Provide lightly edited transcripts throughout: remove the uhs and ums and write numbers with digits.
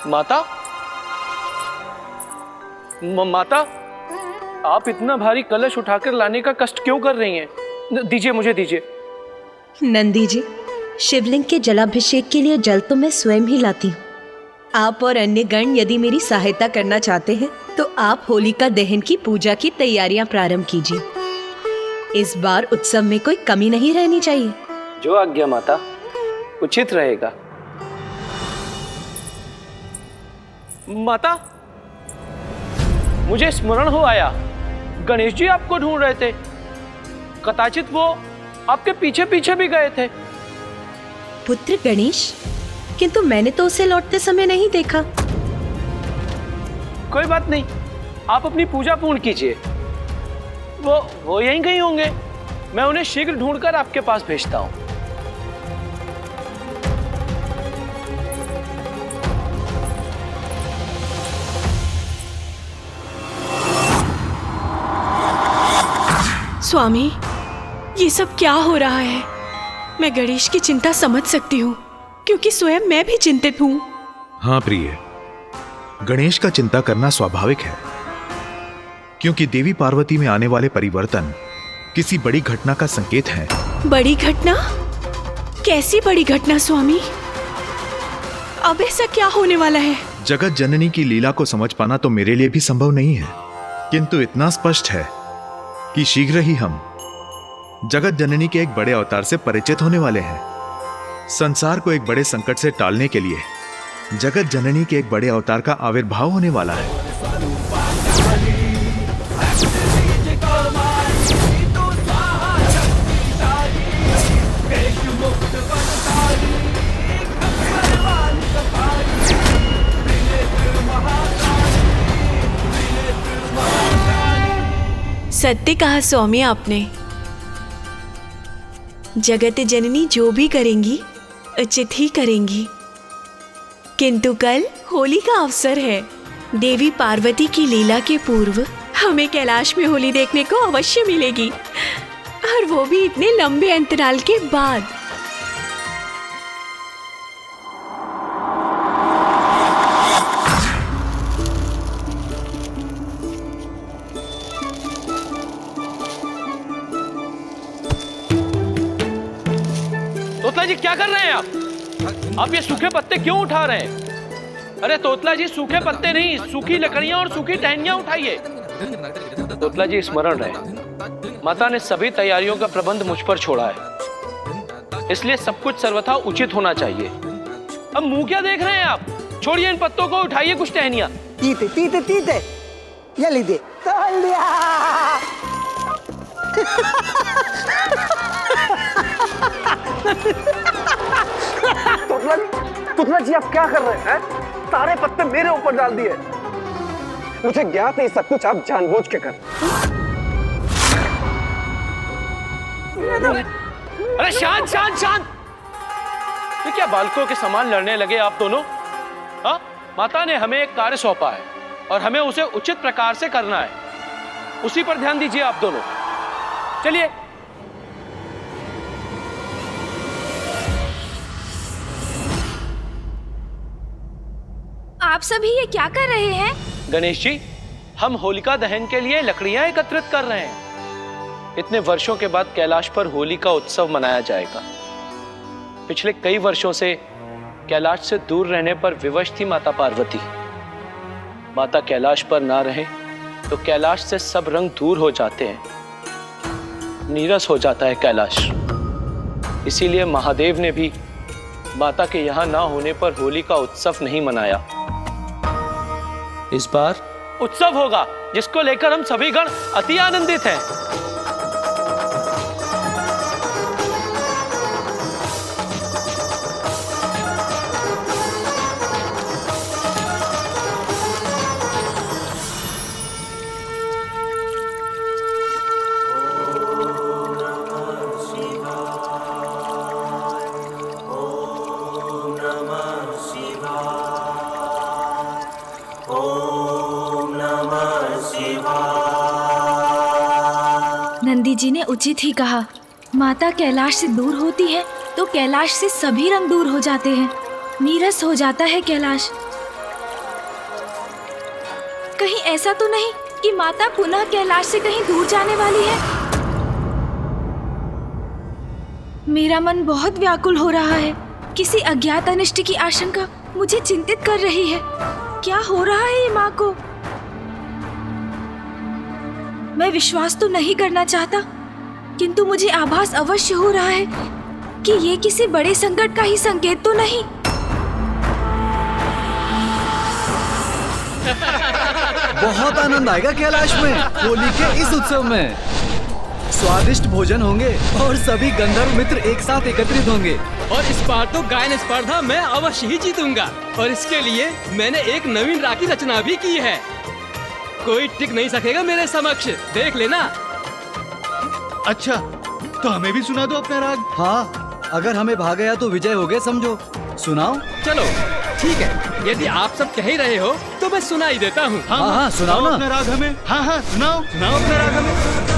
माता, माता, आप इतना भारी कलश उठाकर लाने का कष्ट क्यों कर रही हैं? दीजिए, मुझे दीजिए। नंदी जी, शिवलिंग के जलाभिषेक के लिए जल तो मैं स्वयं ही लाती हूँ। आप और अन्य गण यदि मेरी सहायता करना चाहते हैं तो आप होलिका दहन की पूजा की तैयारियां प्रारंभ कीजिए। इस बार उत्सव में कोई कमी नहीं रहनी चाहिए। जो आज्ञा माता, उचित रहेगा। माता, मुझे स्मरण हो आया, गणेश जी आपको ढूंढ रहे थे। कदाचित वो आपके पीछे पीछे भी गए थे। पुत्र गणेश? किंतु मैंने तो उसे लौटते समय नहीं देखा। कोई बात नहीं, आप अपनी पूजा पूर्ण कीजिए। वो यहीं कहीं होंगे। मैं उन्हें शीघ्र ढूंढकर आपके पास भेजता हूं। स्वामी, ये सब क्या हो रहा है? मैं गणेश की चिंता समझ सकती हूँ, क्योंकि स्वयं मैं भी चिंतित हूँ। हाँ प्रिय, गणेश का चिंता करना स्वाभाविक है, क्योंकि देवी पार्वती में आने वाले परिवर्तन किसी बड़ी घटना का संकेत है। बड़ी घटना? कैसी बड़ी घटना स्वामी? अब ऐसा क्या होने वाला है? जगत जननी की लीला को समझ पाना तो मेरे लिए भी संभव नहीं है, किंतु इतना स्पष्ट है कि शीघ्र ही हम जगत जननी के एक बड़े अवतार से परिचित होने वाले हैं। संसार को एक बड़े संकट से टालने के लिए जगत जननी के एक बड़े अवतार का आविर्भाव होने वाला है। सत्य कहा स्वामी आपने। जगत जननी जो भी करेंगी उचित ही करेंगी, किंतु कल होली का अवसर है। देवी पार्वती की लीला के पूर्व हमें कैलाश में होली देखने को अवश्य मिलेगी, और वो भी इतने लंबे अंतराल के बाद। तोतला जी, क्या कर रहे हैं आप ये सूखे पत्ते क्यों उठा रहे हैं? अरे तोतला जी, सूखे पत्ते नहीं, सूखी लकड़ियां और सूखी टहनियां उठाइए। तोतला जी, स्मरण रहे, माता ने सभी तैयारियों का प्रबंध मुझ पर छोड़ा है, इसलिए सब कुछ सर्वथा उचित होना चाहिए। अब मुंह क्या देख रहे हैं आप? छोड़िए इन पत्तों को, उठाइए कुछ टहनियां। तीते तीते तीते, ये लीजिए। तुतला जी, आप क्या कर रहे हैं? सारे पत्ते मेरे ऊपर डाल दिए। मुझे ज्ञात है सब कुछ आप जानबूझ के कर। अरे शांत शांत शांत! ये क्या बालकों के समान लड़ने लगे आप दोनों? हाँ, माता ने हमें एक कार्य सौंपा है और हमें उसे उचित प्रकार से करना है। उसी पर ध्यान दीजिए आप दोनों। चलिए। आप सभी ये क्या कर रहे हैं? गणेश जी, हम होलिका दहन के लिए लकड़ियां एकत्रित कर रहे हैं। इतने वर्षों के बाद कैलाश पर होली का उत्सव मनाया जाएगा। पिछले कई वर्षों से कैलाश से दूर रहने पर विवश थी माता पार्वती। माता कैलाश पर ना रहे तो कैलाश से सब रंग दूर हो जाते हैं, नीरस हो जाता है कैलाश। इसीलिए महादेव ने भी माता के यहां ना होने पर होली का उत्सव नहीं मनाया। इस बार उत्सव होगा, जिसको लेकर हम सभी गण अति आनंदित हैं। नंदी जी ने उचित ही कहा। माता कैलाश से दूर होती है तो कैलाश से सभी रंग दूर हो जाते हैं, नीरस हो जाता है कैलाश। कहीं ऐसा तो नहीं कि माता पुनः कैलाश से कहीं दूर जाने वाली है? मेरा मन बहुत व्याकुल हो रहा है। किसी अज्ञात अनिष्ट की आशंका मुझे चिंतित कर रही है। क्या हो रहा है ये माँ को? मैं विश्वास तो नहीं करना चाहता, किंतु मुझे आभास अवश्य हो रहा है कि ये किसी बड़े संकट का ही संकेत तो नहीं। बहुत आनंद आएगा कैलाश में होली के इस उत्सव में। स्वादिष्ट भोजन होंगे और सभी गंधर्व मित्र एक साथ एकत्रित होंगे। और इस बार तो गायन स्पर्धा मैं अवश्य ही जीतूंगा और इसके लिए मैंने एक नवीन राग की रचना भी की है। कोई टिक नहीं सकेगा मेरे समक्ष, देख लेना। अच्छा, तो हमें भी सुना दो अपना राग। हाँ, अगर हमें भाग गया तो विजय हो गए समझो। सुनाओ। चलो ठीक है, यदि आप सब कह ही रहे हो तो मैं सुना ही देता हूँ। हाँ, सुनाओ ना अपना राग हमें। हाँ, सुनाओ अपना राग हमें।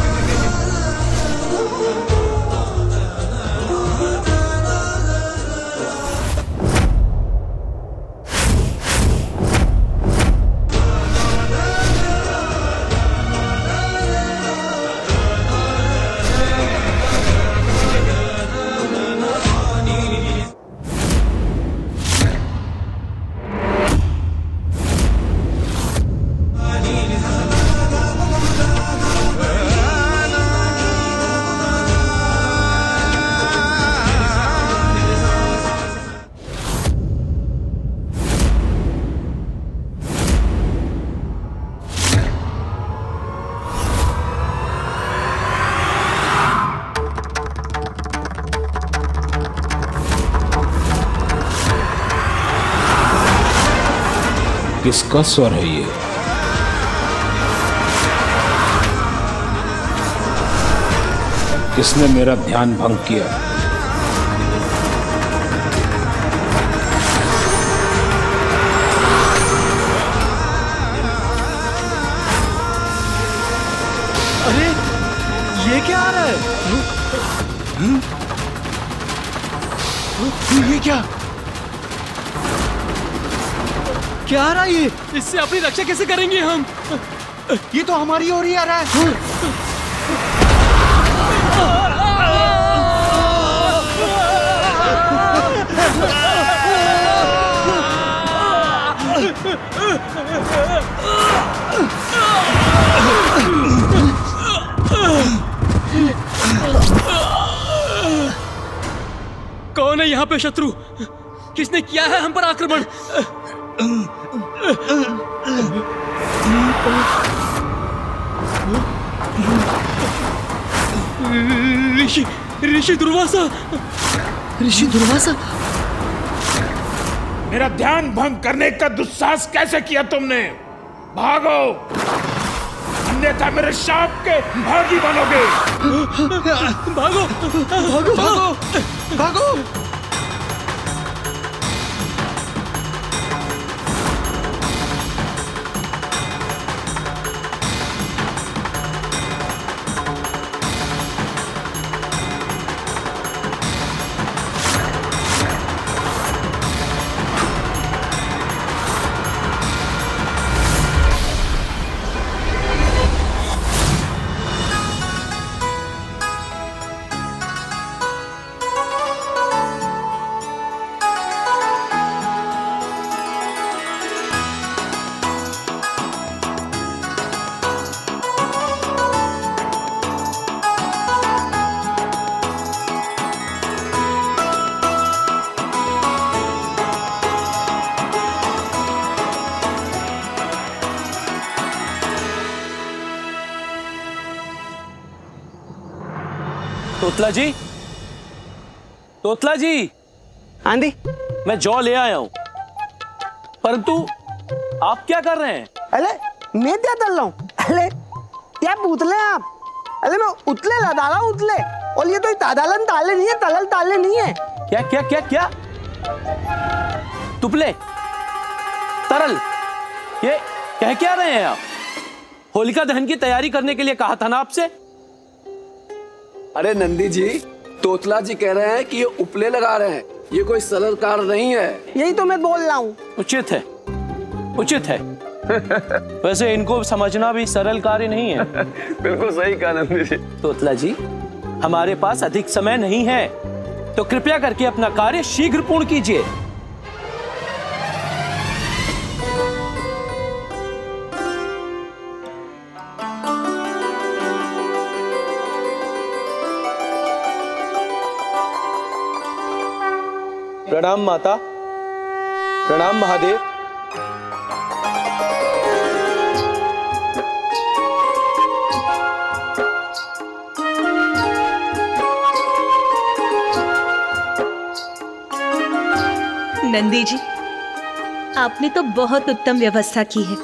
किसका स्वर है ये? किसने मेरा ध्यान भंग किया? अरे ये क्या आ रहा है? ये क्या? क्या आ रहा है ये? इससे अपनी रक्षा कैसे करेंगे हम? ये तो हमारी ओर ही आ रहा है। कौन है यहाँ पे शत्रु? किसने किया है हम पर आक्रमण? ऋषि दुर्वासा। ऋषि दुर्वासा? मेरा ध्यान भंग करने का दुस्साहस कैसे किया तुमने? भागो, अन्यथा मेरे शाप के भागी बनोगे। भागो भागो भागो भागो। तोतला जी, तोतला जी। आंधी। मैं जौ ले आया हूं, परंतु आप क्या कर रहे हैं? अरे मैं क्या कर रहा हूँ? अरे क्या पूतले हैं आप? अरे मैं उतले ला डाला उतले, और ये तो तादालन ताले नहीं है, तलल ताले नहीं है। क्या क्या क्या क्या? तुपले, तरल, ये कह क्या रहे हैं आप? होलिका दहन की तैयारी करने के लिए कहा था ना आपसे? अरे नंदी जी, तोतला जी कह रहे हैं कि ये उपले लगा रहे हैं, ये कोई सरल कार्य नहीं है। यही तो मैं बोल रहा हूँ। उचित है, उचित है। वैसे इनको समझना भी सरल कार्य नहीं है। बिल्कुल सही कहा नंदी जी। तोतला जी, हमारे पास अधिक समय नहीं है, तो कृपया करके अपना कार्य शीघ्र पूर्ण कीजिए। प्रणाम माता, प्रणाम महादेव। नंदी जी, आपने तो बहुत उत्तम व्यवस्था की है।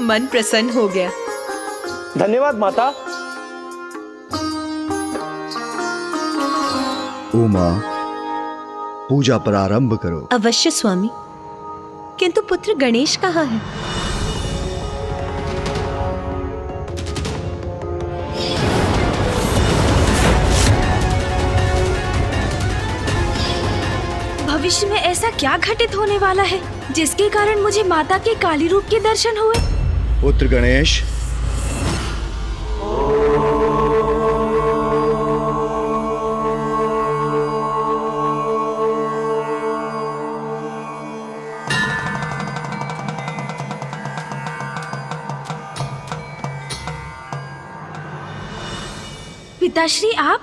मन प्रसन्न हो गया। धन्यवाद माता। उमा, पूजा प्रारंभ करो। अवश्य स्वामी, किंतु पुत्र गणेश कहाँ है? भविष्य में ऐसा क्या घटित होने वाला है जिसके कारण मुझे माता के काली रूप के दर्शन हुए? पुत्र गणेश, पिताश्री आप?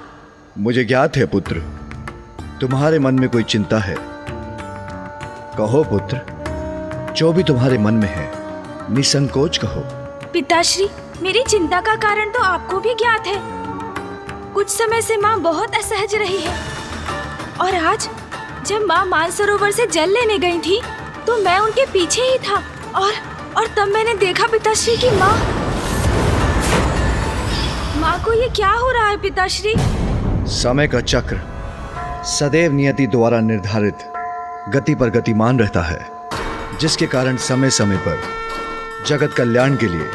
मुझे ज्ञात है पुत्र, तुम्हारे मन में कोई चिंता है। कहो पुत्र, जो भी तुम्हारे मन में है निसंकोच कहो। पिताश्री, मेरी चिंता का कारण तो आपको भी ज्ञात है। कुछ समय से माँ बहुत असहज रही है, और आज जब माँ मानसरोवर से जल लेने गई थी तो मैं उनके पीछे ही था, और तब मैंने देखा पिताश्री की माँ को ये क्या हो रहा है पिताश्री? समय का चक्र सदैव नियति द्वारा निर्धारित गति पर गतिमान रहता है, जिसके कारण समय समय पर जगत कल्याण के लिए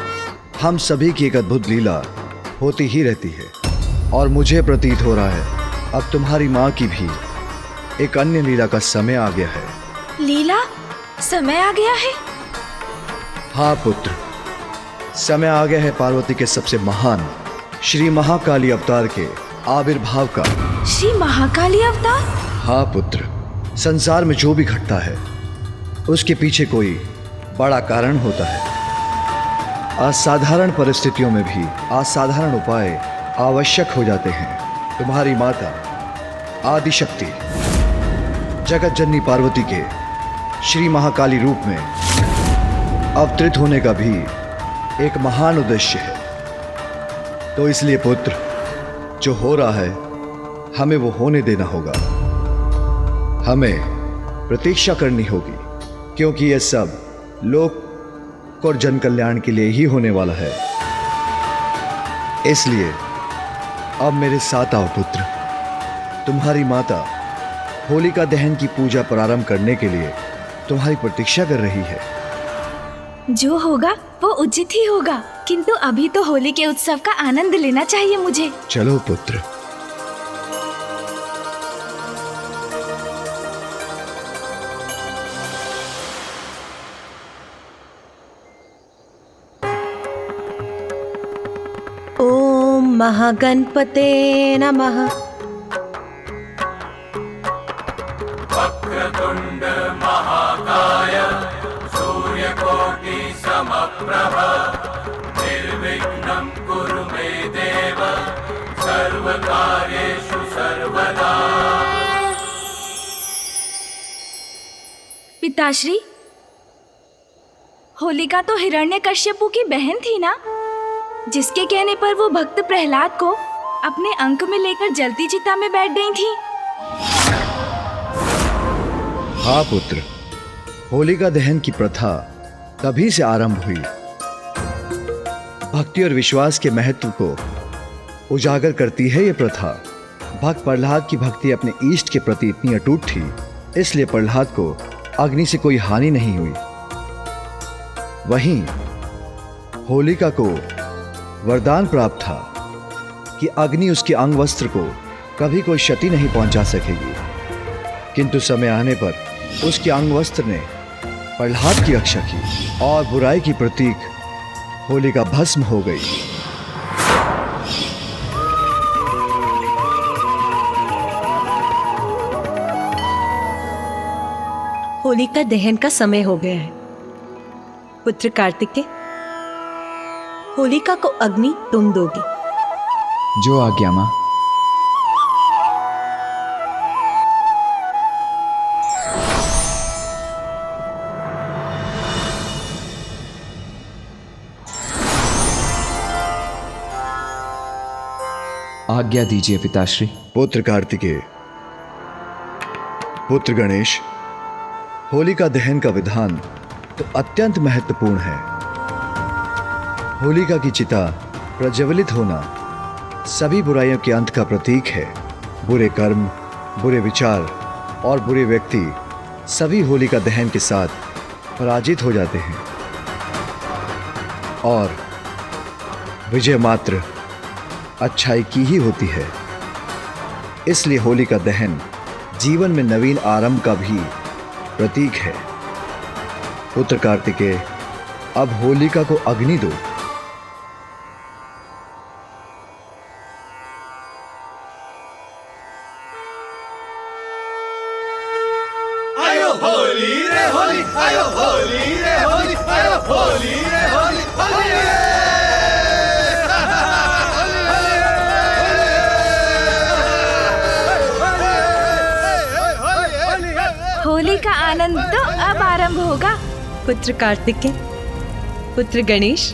हम सभी की एक अद्भुत लीला होती ही रहती है। और मुझे प्रतीत हो रहा है अब तुम्हारी माँ की भी एक अन्य लीला का समय आ गया है। लीला? समय आ गया है? हाँ पुत्र, समय आ गया है पार्वती के सबसे महान श्री महाकाली अवतार के आविर्भाव का। श्री महाकाली अवतार? हाँ पुत्र, संसार में जो भी घटता है उसके पीछे कोई बड़ा कारण होता है। असाधारण परिस्थितियों में भी असाधारण उपाय आवश्यक हो जाते हैं। तुम्हारी माता आदिशक्ति जगत जननी पार्वती के श्री महाकाली रूप में अवतरित होने का भी एक महान उद्देश्य है। तो इसलिए पुत्र, जो हो रहा है हमें वो होने देना होगा। हमें प्रतीक्षा करनी होगी, क्योंकि यह सब लोक और जन कल्याण के लिए ही होने वाला है। इसलिए अब मेरे साथ आओ पुत्र। तुम्हारी माता होलिका दहन की पूजा प्रारंभ करने के लिए तुम्हारी प्रतीक्षा कर रही है। जो होगा वो उचित ही होगा, किंतु अभी तो होली के उत्सव का आनंद लेना चाहिए मुझे। चलो पुत्र। ओम महागणपते नमः। वक्रतुंड महाकाय सूर्यकोटि समप्रभ निर्विघ्नं कुरु मे देव सर्वकार्येषु सर्वदा। पिताश्री, होलिका तो हिरण्यकश्यपु की बहन थी ना, जिसके कहने पर वो भक्त प्रहलाद को अपने अंक में लेकर जलती चिता में बैठ गई थी। हाँ पुत्र, होलिका दहन की प्रथा तभी से आरंभ हुई। भक्ति और विश्वास के महत्व को उजागर करती है ये प्रथा। भक्त प्रहलाद की भक्ति अपने इष्ट के प्रति इतनी अटूट थी, इसलिए प्रहलाद को अग्नि से कोई हानि नहीं हुई। वहीं होलिका को वरदान प्राप्त था कि अग्नि उसके अंग वस्त्र को कभी कोई क्षति नहीं पहुंचा सकेगी, किंतु समय आने पर उसके अंग वस्त्र ने प्रहलाद की रक्षा की और बुराई की प्रतीक होलिका भस्म हो गई। होलिका दहन का समय हो गया है। पुत्र कार्तिकेय, होलिका को अग्नि तुम दोगे। जो आज्ञा मां। आज्ञा दीजिए पिताश्री। पुत्र कार्तिकेय, पुत्र गणेश, होलिका दहन का विधान तो अत्यंत महत्वपूर्ण है। होलिका की चिता प्रज्वलित होना सभी बुराइयों के अंत का प्रतीक है। बुरे कर्म, बुरे विचार और बुरे व्यक्ति सभी होलिका दहन के साथ पराजित हो जाते हैं और विजय मात्र अच्छाई की ही होती है। इसलिए होलिका दहन जीवन में नवीन आरंभ का भी प्रतीक है। पुत्र कार्तिकेय, अब होलिका को अग्नि दो। आयो होली रे होली, आयो होली रे होली, आयो होली रे होली, होली होली का आनंद तो अब आरंभ होगा। पुत्र कार्तिकेय, पुत्र गणेश,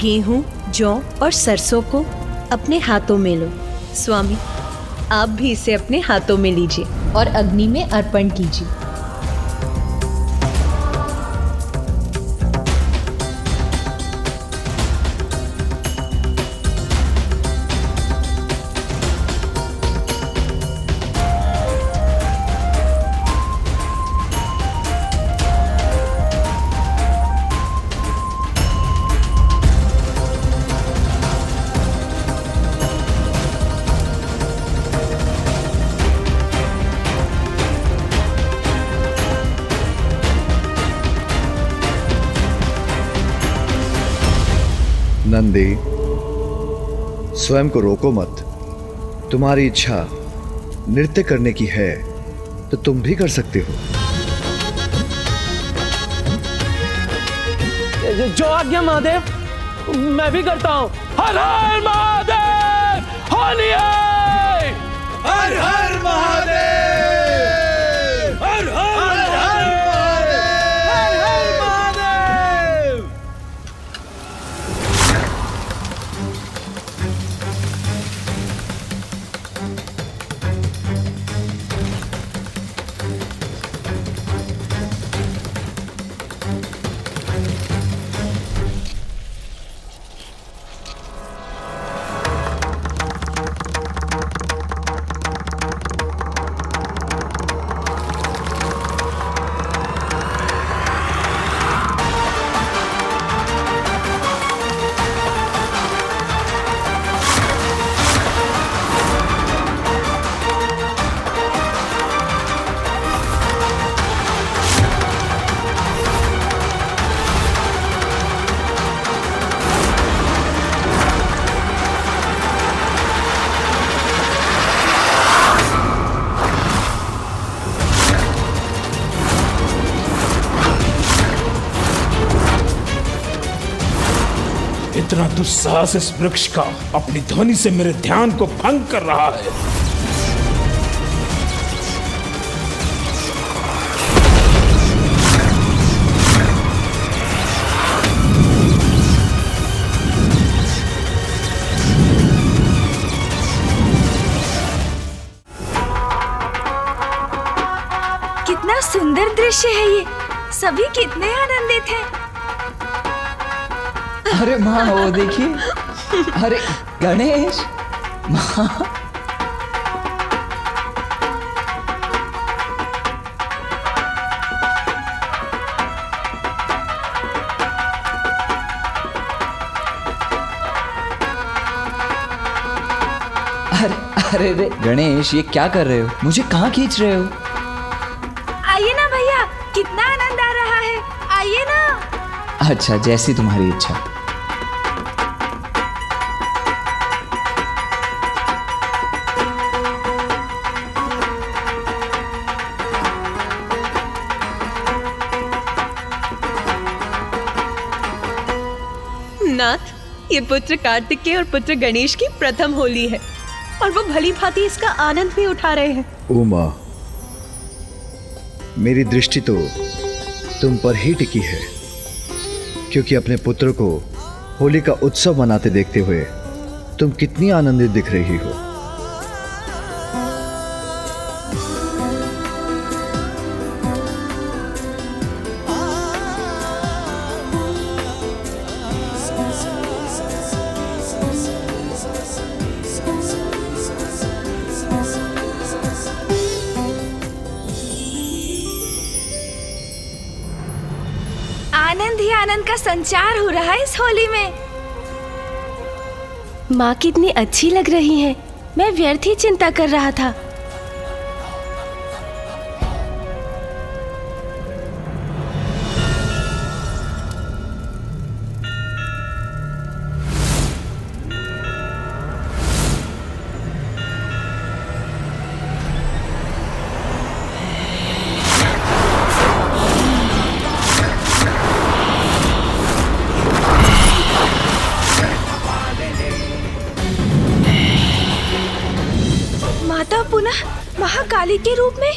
गेहूं, जौ और सरसों को अपने हाथों में लो। स्वामी, आप भी इसे अपने हाथों में लीजिए और अग्नि में अर्पण कीजिए। नंदी, स्वयं को रोको मत। तुम्हारी इच्छा नृत्य करने की है तो तुम भी कर सकते हो। जो आज्ञा महादेव, मैं भी करता हूँ। हर हर महादेव, होली है। हर हर महादेव, हर हर महादेव, हर हर महादेव। इतना दुस्साहस इस वृक्ष का अपनी ध्वनि से मेरे ध्यान को भंग कर रहा है। कितना सुंदर दृश्य है ये। सभी कितने आनंदित हैं। अरे माँ, वो देखिए। अरे गणेश, माँ। अरे रे गणेश, ये क्या कर रहे हो? मुझे कहाँ खींच रहे हो? आइए ना भैया, कितना आनंद आ रहा है। अच्छा, जैसी तुम्हारी इच्छा। नाथ, ये पुत्र कार्तिकेय और पुत्र गणेश की प्रथम होली है और वो भली भांति इसका आनंद भी उठा रहे हैं। उमा, मेरी दृष्टि तो तुम पर ही टिकी है, क्योंकि अपने पुत्र को होली का उत्सव मनाते देखते हुए तुम कितनी आनंदित दिख रही हो। आनंद ही आनंद का संचार हो रहा है इस होली में। माँ कितनी अच्छी लग रही है, मैं व्यर्थ ही चिंता कर रहा था। माता पुनः महाकाली के रूप में।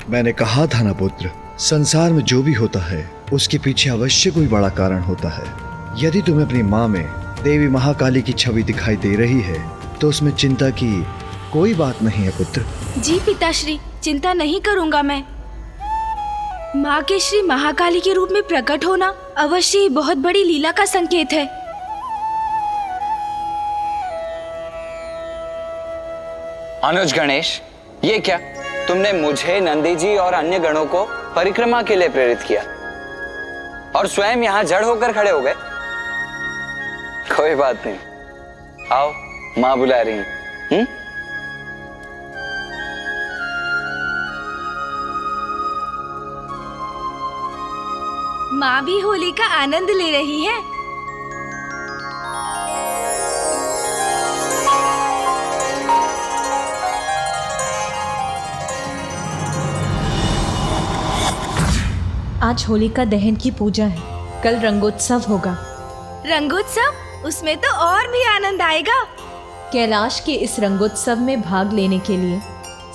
मैंने कहा था ना पुत्र, संसार में जो भी होता है उसके पीछे अवश्य कोई बड़ा कारण होता है। यदि तुम्हें अपनी माँ में देवी महाकाली की छवि दिखाई दे रही है तो उसमें चिंता की कोई बात नहीं है पुत्र। जी पिताश्री, चिंता नहीं करूंगा मैं। माँ के श्री महाकाली के रूप में प्रकट होना अवश्य ही बहुत बड़ी लीला का संकेत है। अनुज गणेश, ये क्या? तुमने मुझे, नंदी जी और अन्य गणों को परिक्रमा के लिए प्रेरित किया और स्वयं यहाँ जड़ होकर खड़े हो गए। कोई बात नहीं, आओ, माँ बुला रही हैं। माँ भी होली का आनंद ले रही है। आज होलिका दहन की पूजा है, कल रंगोत्सव होगा। रंगोत्सव? उसमें तो और भी आनंद आएगा। कैलाश के इस रंगोत्सव में भाग लेने के लिए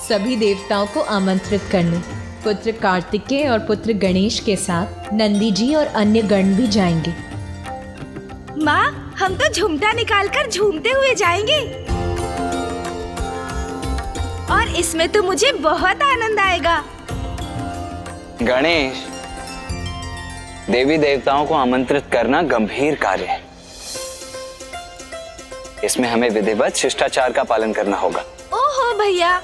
सभी देवताओं को आमंत्रित करने पुत्र कार्तिकेय और पुत्र गणेश के साथ नंदी जी और अन्य गण भी जाएंगे। माँ, हम तो झुमटा निकालकर झूमते हुए जाएंगे और इसमें तो मुझे बहुत आनंद आएगा। गणेश, देवी देवताओं को आमंत्रित करना गंभीर कार्य है। इसमें हमें विधिवत शिष्टाचार का पालन करना होगा। ओहो भैया,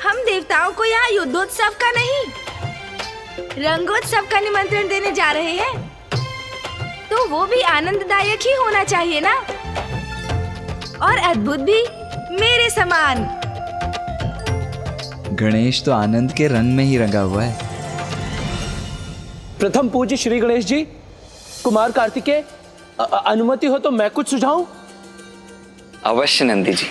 हम देवताओं को यहाँ युद्धोत्सव का नहीं, रंगोत्सव का निमंत्रण देने जा रहे हैं, तो वो भी आनंददायक ही होना चाहिए ना, और अद्भुत भी मेरे समान। गणेश तो आनंद के रंग में ही रंगा हुआ है। प्रथम पूज्य श्री गणेश जी, कुमार कार्तिकेय, अनुमति हो तो मैं कुछ सुझाऊं? अवश्य नंदी जी।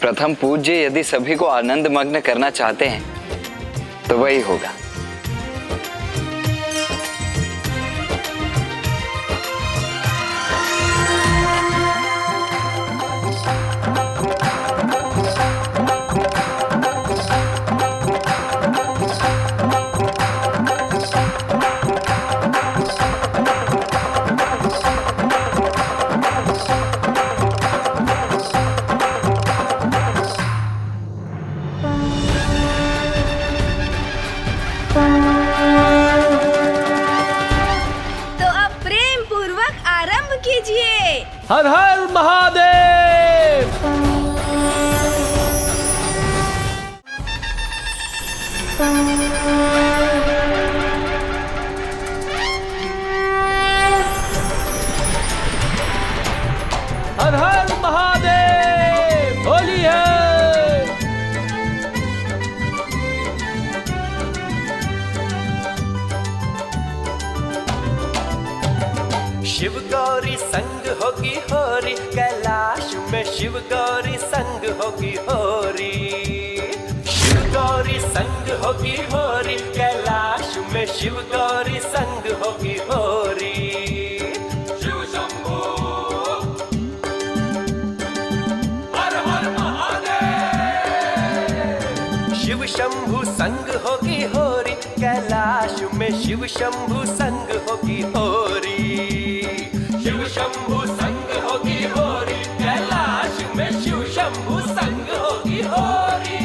प्रथम पूज्य यदि सभी को आनंद मग्न करना चाहते हैं तो वही होगा। हर हर महादेव। हर हर महादेव। गौरी संग होगी होरी, कैलाश में शिव गौरी संग होगी होरी। शिव गौरी संग होगी होरी, कैलाश में शिव गौरी संग होगी होरी। शिव शंभू हर हर महादेव। शिव शंभू संग होगी होरी, कैलाश में शिव शंभू संग होगी होरी। शिव शंभू संग होगी होरी, कैलाश में शिव शंभू संग होगी होरी।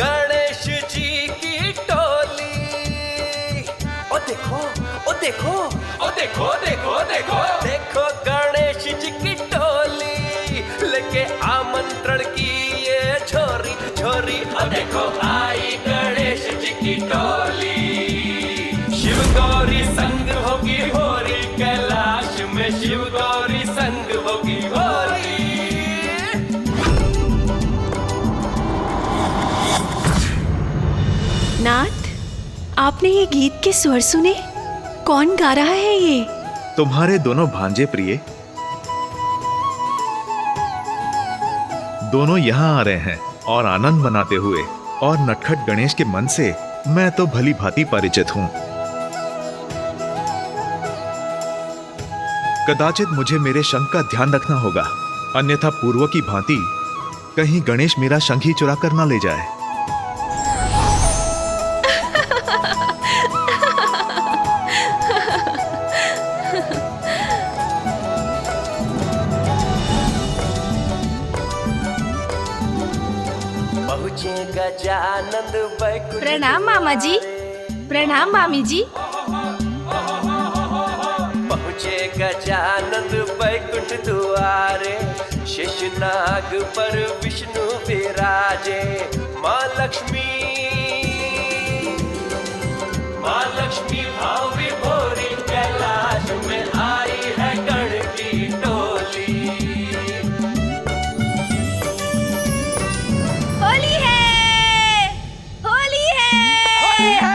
गणेश जी की टोली, ओ देखो ओ देखो ओ देखो देखो देखो देखो गणेश जी की टोली, लेके आमंत्रण की ये झोरी झोरी। ओ देखो आई गणेश जी की टोली। शिव गौरी संग होगी होरी, कैलाश में शिव गौरी संग होगी होरी। नाथ, आपने ये गीत के स्वर सुने? कौन गा रहा है ये? तुम्हारे दोनों भांजे प्रिय दोनों यहाँ आ रहे हैं और आनंद मनाते हुए, और नटखट गणेश के मन से मैं तो भली भांति परिचित हूँ। कदाचित मुझे मेरे शंख का ध्यान रखना होगा, अन्यथा पूर्व की भांति कहीं गणेश मेरा शंख ही चुरा कर ना ले जाए। गजानंद बैकुंठ। प्रणाम मामा जी। प्रणाम मामी जी। पहुँचे गजानंद बैकुंठ द्वारे, शेषनाग पर विष्णु विराजे। माँ लक्ष्मी भाव विभोरी, कैलाश में आई है गण की टोली। होली है, होली है, होली है।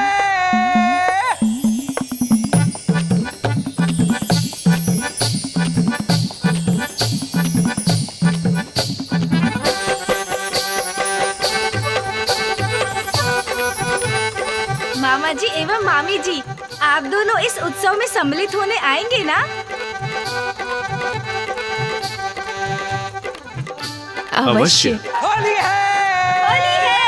मामा जी एवं मामी जी, आप दोनों इस उत्सव में सम्मिलित होने आएंगे ना? अवश्य। होली है, होली है।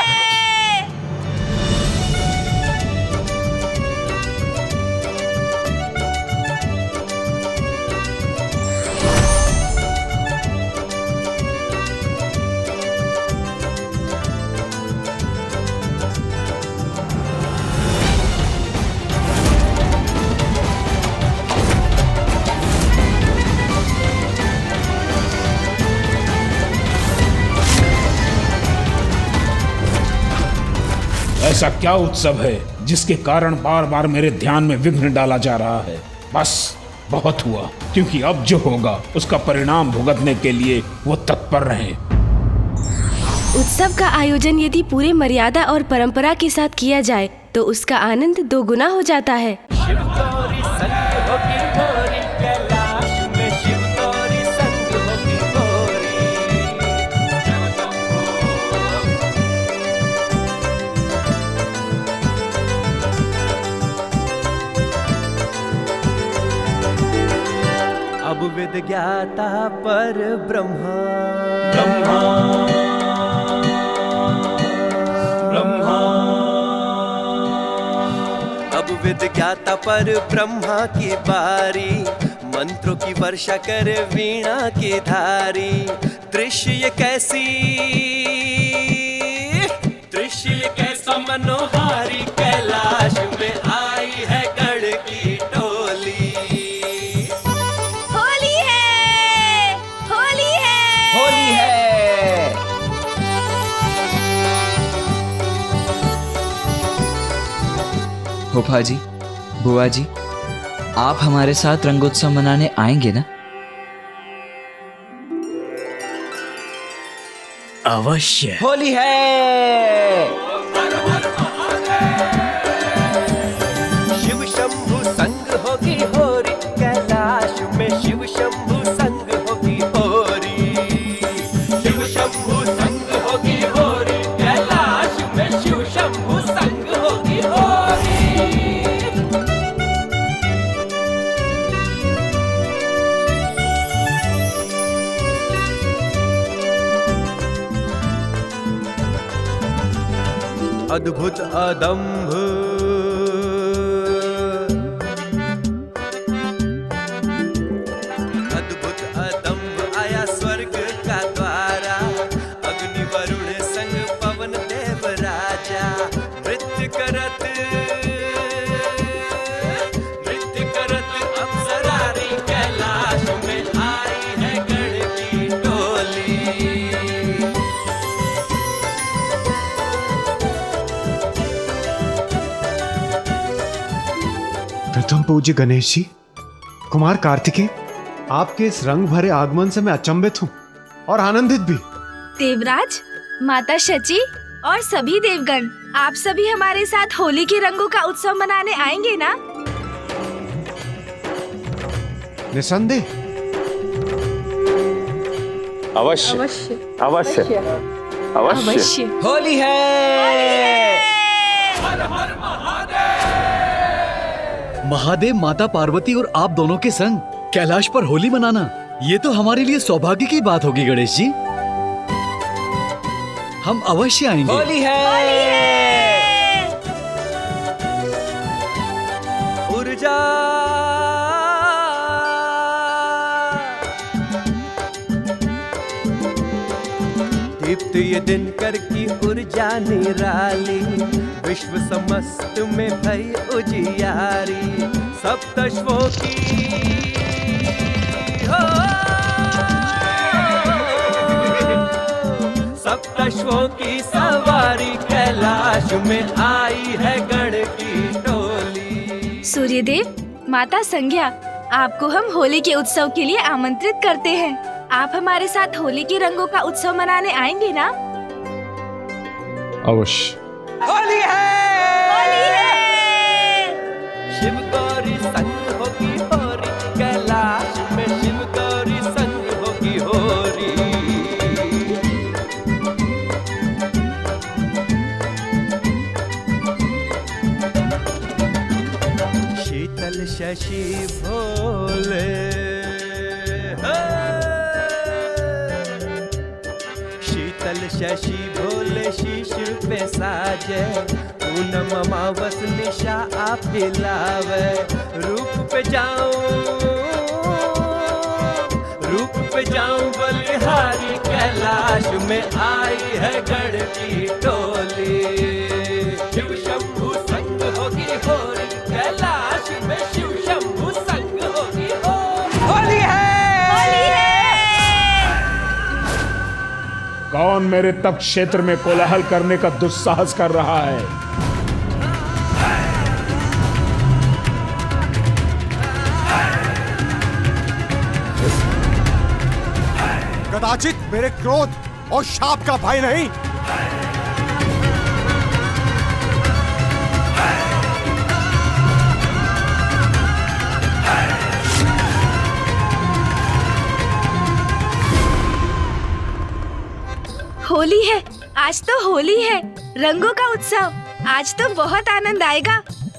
ऐसा क्या उत्सव है जिसके कारण बार बार मेरे ध्यान में विघ्न डाला जा रहा है? बस बहुत हुआ, क्योंकि अब जो होगा उसका परिणाम भुगतने के लिए वो तत्पर रहे। उत्सव का आयोजन यदि पूरे मर्यादा और परंपरा के साथ किया जाए तो उसका आनंद दोगुना हो जाता है। शिव गौरी संग होगी होरी, कैलाश में शिव गौरी संग होगी होरी। शिव शंभू अब वेद ज्ञाता पर ब्रह्मा ब्रह्मा ब्रह्मा। अब वेद ज्ञाता पर ब्रह्मा की बारी, मंत्रों की वर्षा कर वीणा की धारी। दृश्य ये कैसा मनोहारी, कैलाश में आई है गण की टोली। होली है, होली है, होली है। फूफा जी, बुआ जी, आप हमारे साथ रंगोत्सव मनाने आएंगे ना? अवश्य। होली है। शिव शंभु संग होगी होरी, कैलाश में शिव शंभु संग होगी होरी। शिव शंभु संग होगी होरी, कैलाश में शिव शंभु संग होगी होरी। अद्भुत अदम्भ अद्भुत अदम्भ आया स्वर्ग का द्वारा, अग्नि वरुण संग पवन देव राजा। नृत्य करत अप्सरारी, कैलाश में आई है गण की टोली। प्रथम पूज्य गणेश जी, कुमार कार्तिकेय, आपके इस रंग भरे आगमन से मैं अचंभित हूँ और आनंदित भी। देवराज, माता शची और सभी देवगण, आप सभी हमारे साथ होली के रंगों का उत्सव मनाने आएंगे ना? निसंदेह। अवश्य अवश्य अवश्य अवश्य। होली है। महादेव, माता पार्वती और आप दोनों के संग कैलाश पर होली मनाना, ये तो हमारे लिए सौभाग्य की बात होगी गणेश जी। हम अवश्य आएंगे। होली है। ऊर्जा दीप्त ये दिनकर की ऊर्जा निराली, विश्व समस्त में भई उजियारी। सप्तश्वों की हो, सप्तश्वों की सवारी, कैलाश में आई है गण की टोली। सूर्यदेव, माता संज्ञा, आपको हम होली के उत्सव के लिए आमंत्रित करते हैं। आप हमारे साथ होली के रंगों का उत्सव मनाने आएंगे ना? अवश्य। होली है। होली है। शिव गौरी संग होगी होरी, कैलाश में शिव गौरी संग होगी होरी। शीतल शशि भोले, शीतल शशि भोले शीश पे साजे। पूनम अमावस निशा आप हिलावे। रूप पे जाऊं बलिहारी, कैलाश में आई है गण की टोली। शिव शंभु संग होगी होरी, कैलाश में शिव शंभु संग होगी होली है। होली है। कौन मेरे तप क्षेत्र में कोलाहल करने का दुस्साहस कर रहा है? कदाचित मेरे क्रोध और शाप का भय नहीं, होली है। आज तो होली है, रंगों का उत्सव। आज तो बहुत आनंद आएगा।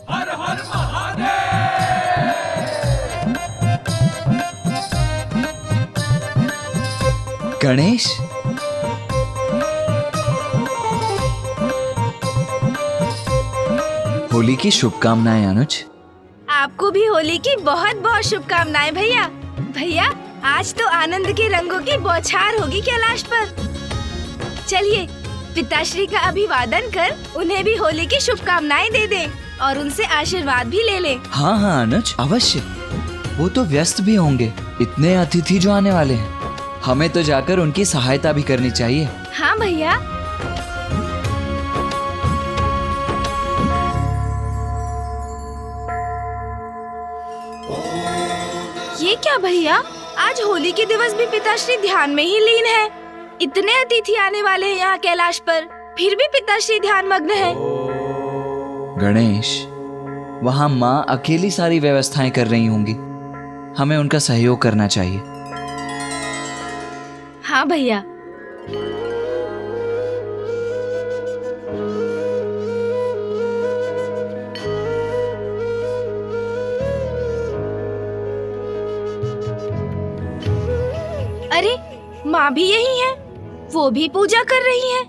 हर हर महादेव। गणेश, होली की शुभकामनाएं अनुज। आपको भी होली की बहुत बहुत शुभकामनाएं भैया। भैया, आज तो आनंद के रंगों की बौछार होगी कैलाश पर। चलिए, पिताश्री का अभिवादन कर उन्हें भी होली की शुभकामनाएं दे दें और उनसे आशीर्वाद भी ले लें। हाँ हाँ अनुज, अवश्य। वो तो व्यस्त भी होंगे, इतने अतिथि जो आने वाले हैं। हमें तो जाकर उनकी सहायता भी करनी चाहिए। हाँ भैया। ये क्या भैया, आज होली के दिवस भी पिताश्री ध्यान में ही लीन है। इतने अतिथि आने वाले हैं यहाँ कैलाश पर, फिर भी पिताश्री ध्यान मग्न है। गणेश, वहाँ माँ अकेली सारी व्यवस्थाएं कर रही होंगी, हमें उनका सहयोग करना चाहिए। हाँ भैया। अरे माँ भी यही है, वो भी पूजा कर रही है।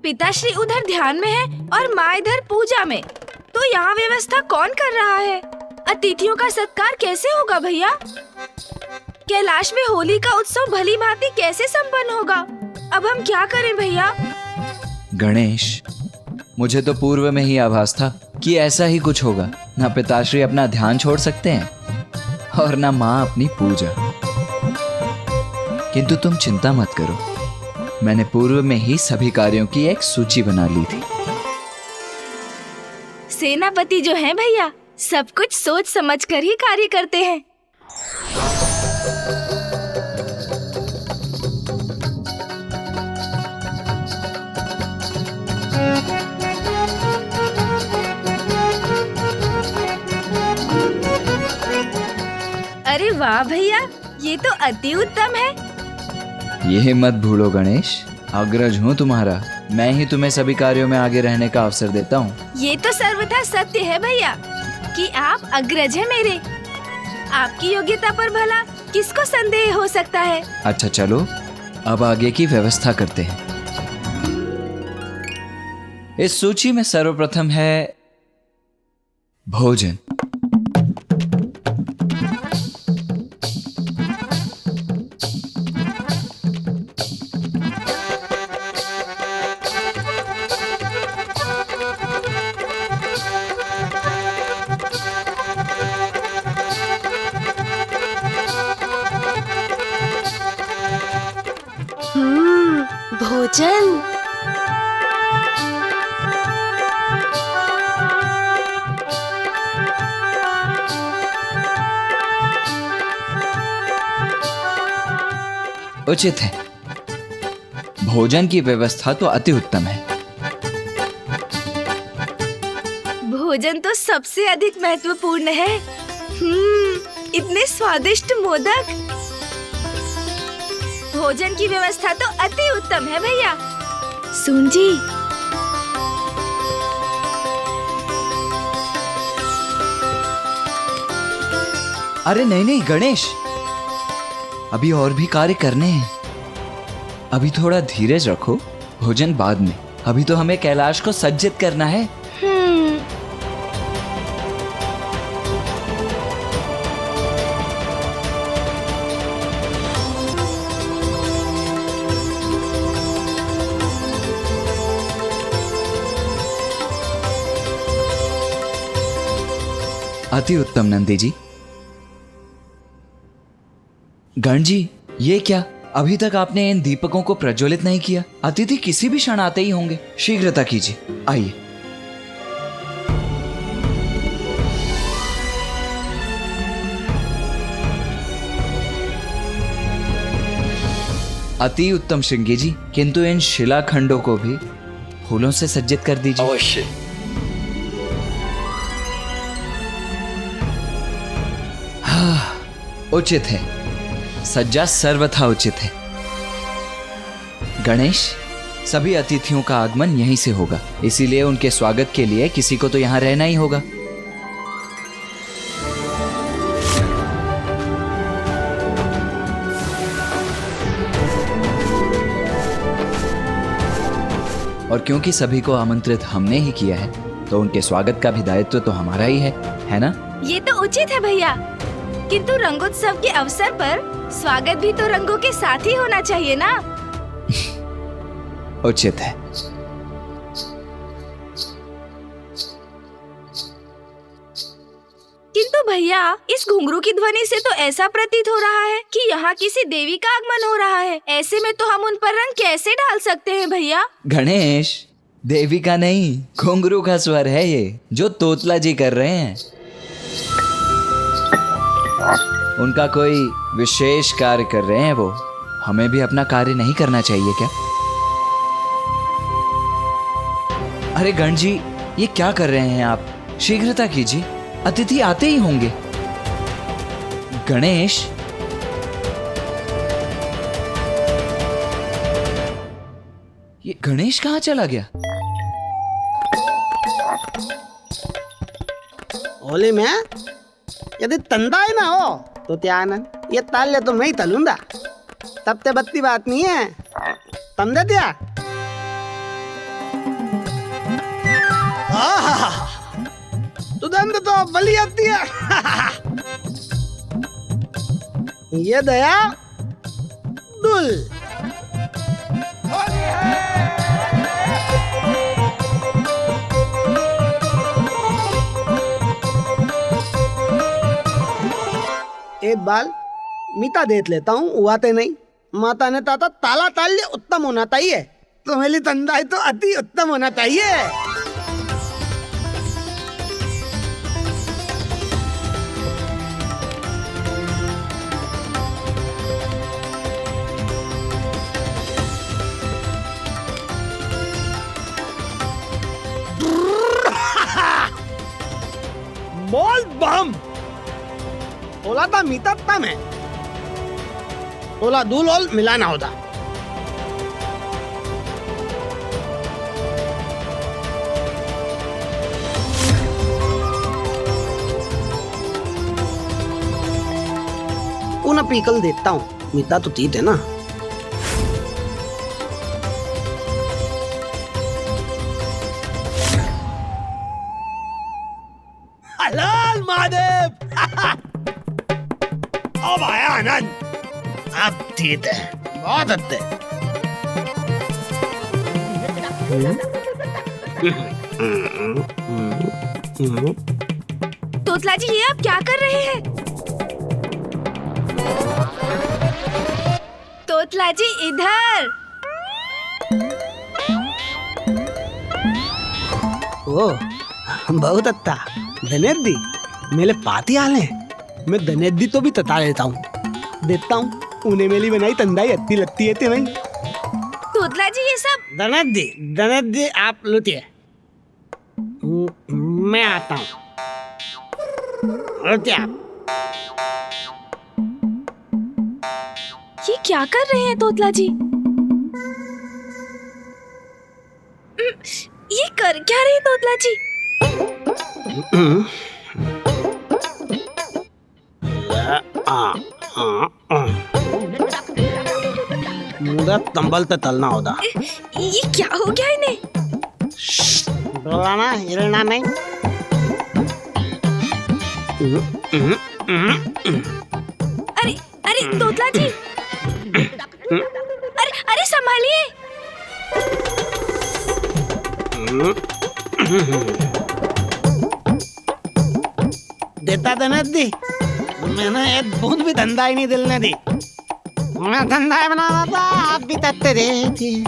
पिताश्री उधर ध्यान में है और माँ इधर पूजा में, तो यहाँ व्यवस्था कौन कर रहा है? अतिथियों का सत्कार कैसे होगा भैया? कैलाश में होली का उत्सव भली भांति कैसे संपन्न होगा? अब हम क्या करें भैया? गणेश, मुझे तो पूर्व में ही आभास था कि ऐसा ही कुछ होगा। ना पिताश्री अपना ध्यान छोड़ सकते हैं और ना माँ अपनी पूजा। किंतु तुम चिंता मत करो, मैंने पूर्व में ही सभी कार्यों की एक सूची बना ली थी। सेनापति जो हैं भैया, सब कुछ सोच समझ कर ही कार्य करते हैं। अरे वाह भैया, ये तो अति उत्तम है। यह मत भूलो गणेश, अग्रज हूँ तुम्हारा, मैं ही तुम्हें सभी कार्यों में आगे रहने का अवसर देता हूँ। ये तो सर्वथा सत्य है भैया कि आप अग्रज हैं मेरे। आपकी योग्यता पर भला किसको संदेह हो सकता है? अच्छा चलो, अब आगे की व्यवस्था करते हैं। इस सूची में सर्वप्रथम है भोजन। भोजन। उचित है, भोजन की व्यवस्था तो अति उत्तम है। भोजन तो सबसे अधिक महत्वपूर्ण है। इतने स्वादिष्ट मोदक। भोजन की व्यवस्था तो अति उत्तम है भैया। सुन जी, अरे नहीं नहीं गणेश, अभी और भी कार्य करने हैं। अभी थोड़ा धीरज रखो, भोजन बाद में। अभी तो हमें कैलाश को सज्जित करना है। अति उत्तम नंदी जी। गण जी, ये क्या, अभी तक आपने इन दीपकों को प्रज्वलित नहीं किया? अतिथि किसी भी क्षण आते ही होंगे, शीघ्रता कीजिए। आइए। अति उत्तम श्रृंगी जी, किंतु इन शिलाखंडों को भी फूलों से सज्जित कर दीजिए। अवश्य। उचित है, सज्जा सर्वथा उचित है। गणेश, सभी अतिथियों का आगमन यहीं से होगा, इसीलिए उनके स्वागत के लिए किसी को तो यहाँ रहना ही होगा। और क्योंकि सभी को आमंत्रित हमने ही किया है, तो उनके स्वागत का भी दायित्व तो हमारा ही है ना? ये तो उचित है भैया, किंतु रंगोत्सव के अवसर पर स्वागत भी तो रंगों के साथ ही होना चाहिए ना? उचित है। किंतु भैया, इस घुंघरू की ध्वनि से तो ऐसा प्रतीत हो रहा है कि यहाँ किसी देवी का आगमन हो रहा है। ऐसे में तो हम उन पर रंग कैसे डाल सकते हैं भैया? गणेश, देवी का नहीं, घुंघरू का स्वर है ये, जो तोतला जी कर रहे हैं। उनका कोई विशेष कार्य कर रहे हैं वो, हमें भी अपना कार्य नहीं करना चाहिए क्या? अरे गण जी, ये क्या कर रहे हैं आप? शीघ्रता कीजिए, अतिथि आते ही होंगे। गणेश, ये गणेश कहाँ चला गया? होली में यदि तंदा ही ना हो तो क्या आनंद, ये ताल ले तो मैं ही तलूंगा, तब ते बत्ती बात नहीं है। तंदे दिया तुदंद तो बली आती है। ये दया दुल एक बाल मीता देख लेता हूँ, उआते नहीं। माता ने ताता ताला ताल्य उत्तम होना चाहिए, तो मेरी तंदाई तो अति उत्तम होना चाहिए। बोल बम ओला था मीता तम है, ओला दूल ओल मिलाना होता। उन्हें पीकल देता हूँ, मीता तो तीत है ना। हलाल महादेव। अब आया आनंद, अब ठीक है, बहुत अच्छे। तोतला जी, ये आप क्या कर रहे हैं? तोतला जी इधर। ओ बहुत अच्छा धनेदी, मेरे पाती आले, मैं धनेदी तो भी तता लेता हूँ, देता हूँ उन्हें मेरी बनाई तंदाई अत्ती लगती है नहीं। तोतला जी ये सब धनेदी आप लुटिए, मैं आता हूँ। ये क्या कर रहे हैं तोतला जी? ये कर क्या रहे हैं तोतला जी? मुझे तंबल ते तलना होता। ये क्या हो गया इन्हें? डोलाना हिलना नहीं। अरे अरे तोतला जी, अरे अरे संभालिए। देता तो नहीं दी, मैंने एक बूंद भी धंधा ही नहीं दिलने दी। मैं धंधा बना रहा था, आप भी तत्ते दे थी।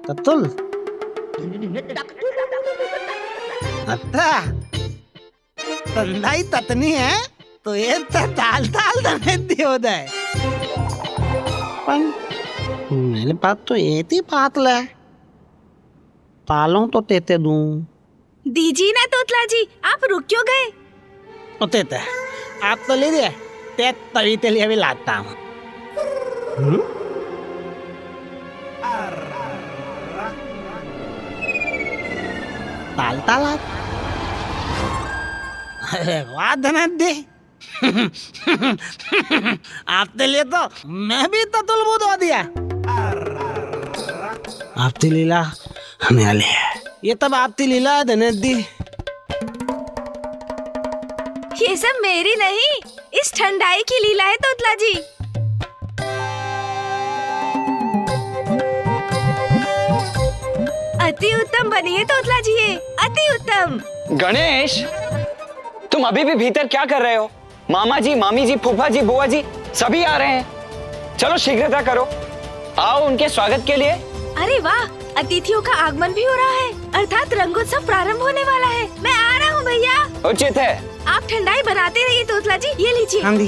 तत्तुल अच्छा धंधा ही ततनी है तो ये ताल ताल धनेदी होता है। मेरे पास तो ये थी पातल है, तालों तो तेते दूं। दीजिए ना तोतला जी, आप रुक क्यों गए? ओ तेते आप तो ले दिए, ते तभी ते लिए भी लाता हूँ। ताल ताल अरे वाह धनेदी। आपके लिए तो मैं भी ततुल बूद हो दिया। आपकी लीला हमें आले है, ये तब आपकी लीला है धनेदी। ये सब मेरी नहीं, इस ठंडाई की लीला है तोतला जी। अति उत्तम बनी है तोतला जी, ये अति उत्तम। गणेश, तुम अभी भी भीतर क्या कर रहे हो? मामा जी, मामी जी, फूफा जी, बुआ जी सभी आ रहे हैं। चलो शीघ्रता करो, आओ उनके स्वागत के लिए। अरे वाह, अतिथियों का आगमन भी हो रहा है, अर्थात रंगोत्सव प्रारंभ होने वाला है। मैं आ रहा हूँ भैया। उचित है। आप ठंडाई बनाते रहिए तोतला जी, ये लीजिए। हाँ जी,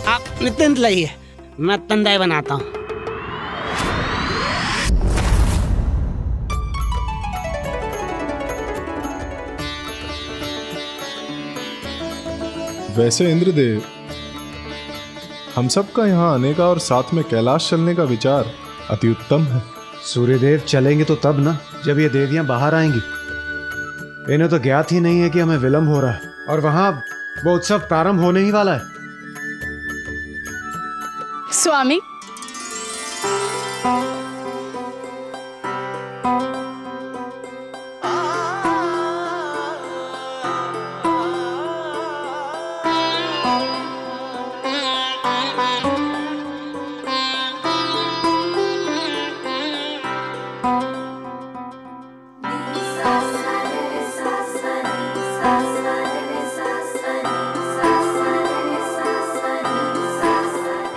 आप नित्य लाइए, मैं ठंडाई बनाता हूँ। वैसे इंद्रदेव, हम सबका यहाँ आने का और साथ में कैलाश चलने का विचार अति उत्तम है। सूर्यदेव चलेंगे तो तब ना, जब ये देवियां बाहर आएंगी। इन्हें तो ज्ञात ही नहीं है कि हमें विलंब हो रहा है, और वहां वो उत्सव प्रारंभ होने ही वाला है। स्वामी,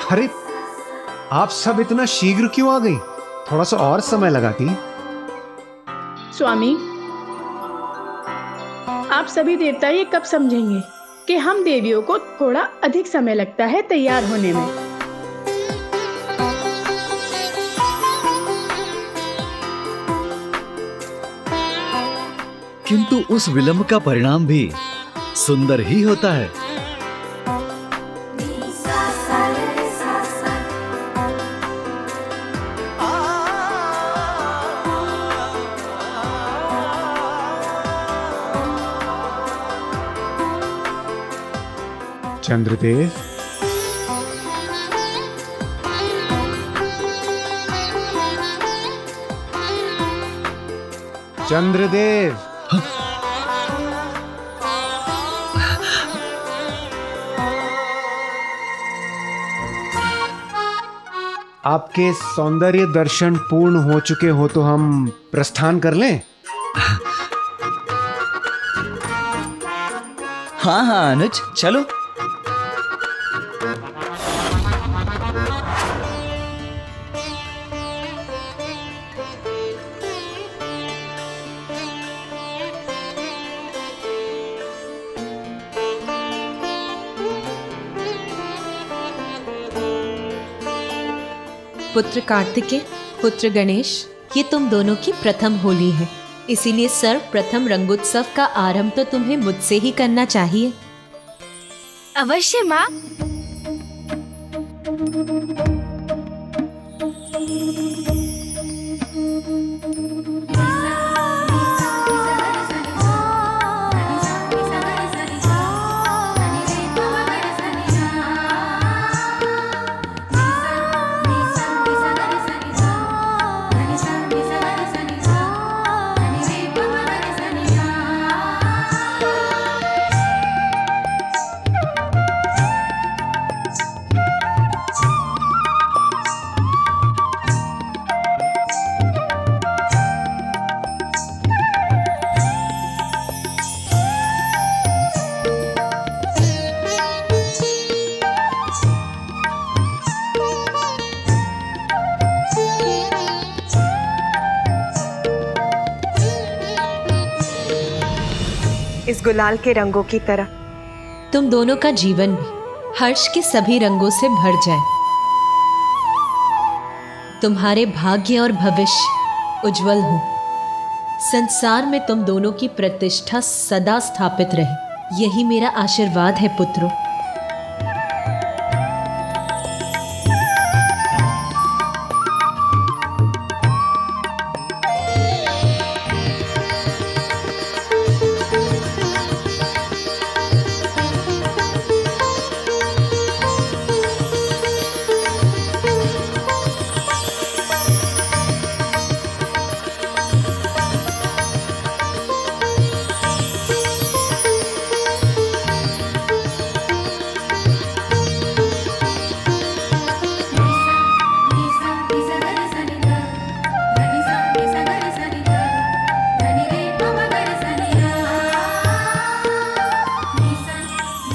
अरे आप सब इतना शीघ्र क्यों आ गई? थोड़ा सा और समय लगाती। स्वामी, आप सभी देवता ये कब समझेंगे कि हम देवियों को थोड़ा अधिक समय लगता है तैयार होने में। किंतु उस विलंब का परिणाम भी सुंदर ही होता है। चंद्रदेव, चंद्रदेव, आपके सौंदर्य दर्शन पूर्ण हो चुके हो तो हम प्रस्थान कर लें? हाँ हाँ अनुज, चलो। पुत्र कार्तिकेय, पुत्र गणेश, ये तुम दोनों की प्रथम होली है, इसीलिए सर्वप्रथम रंगोत्सव का आरंभ तो तुम्हें मुझसे ही करना चाहिए। अवश्य माँ। इस गुलाल के रंगों की तरह तुम दोनों का जीवन भी हर्ष के सभी रंगों से भर जाए। तुम्हारे भाग्य और भविष्य उज्जवल हो। संसार में तुम दोनों की प्रतिष्ठा सदा स्थापित रहे, यही मेरा आशीर्वाद है पुत्रों।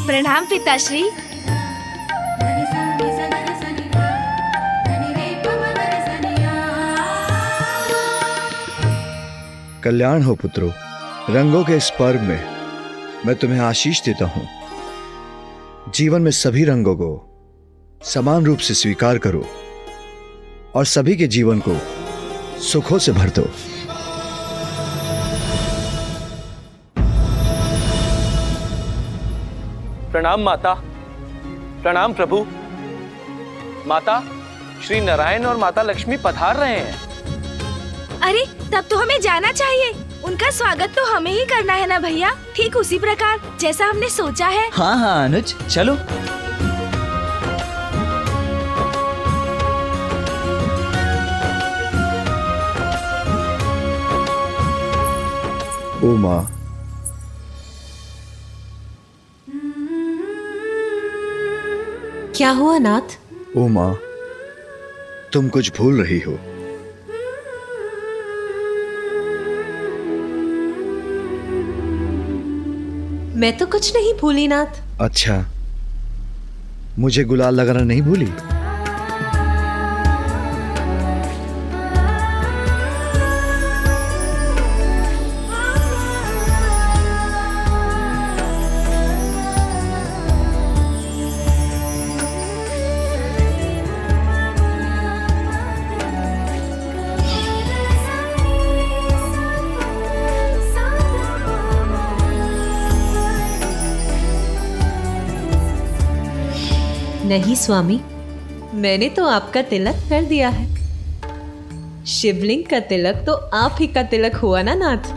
प्रणाम पिताश्री। कल्याण हो पुत्रों। रंगों के इस पर्व में मैं तुम्हें आशीष देता हूं। जीवन में सभी रंगों को समान रूप से स्वीकार करो और सभी के जीवन को सुखों से भर दो। प्रणाम माता, प्रणाम प्रभु। माता, श्री नारायण और माता लक्ष्मी पधार रहे हैं। अरे तब तो हमें जाना चाहिए। उनका स्वागत तो हमें ही करना है ना भैया, ठीक उसी प्रकार जैसा हमने सोचा है। हाँ हाँ अनुज, चलो। ओ माँ, क्या हुआ नाथ? ओ माँ, तुम कुछ भूल रही हो। मैं तो कुछ नहीं भूली नाथ। अच्छा, मुझे गुलाल लगाना नहीं भूली? नहीं स्वामी, मैंने तो आपका तिलक कर दिया है। शिवलिंग का तिलक तो आप ही का तिलक हुआ ना नाथ।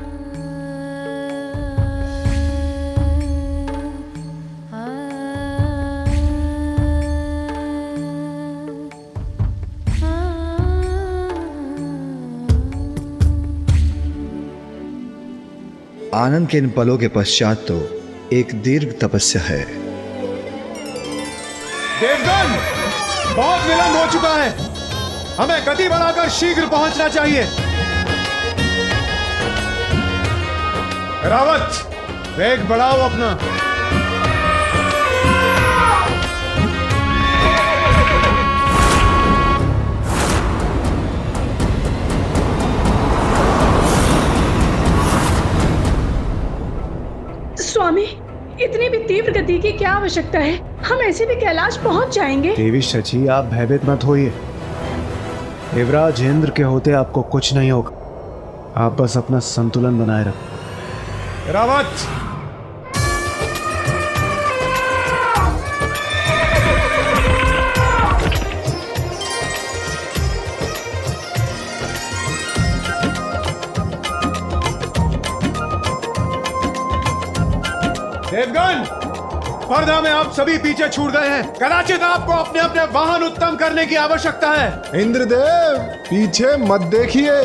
आनंद के इन पलों के पश्चात तो एक दीर्घ तपस्या है। देवगन, बहुत विलंब हो चुका है। हमें गति बढ़ाकर शीघ्र पहुंचना चाहिए। रावत, वेग बढ़ाओ अपना। स्वामी, इतनी भी तीव्र गति की क्या आवश्यकता है? हम ऐसे भी कैलाश पहुंच जाएंगे। देवी शची, आप भयभीत मत होइए। देवराज इंद्र के होते आपको कुछ नहीं होगा। आप बस अपना संतुलन बनाए रखो। रावत, देवगन, स्पर्धा में आप सभी पीछे छूट गए हैं। कदाचित आपको अपने अपने वाहन उत्तम करने की आवश्यकता है। इंद्रदेव, पीछे मत देखिए।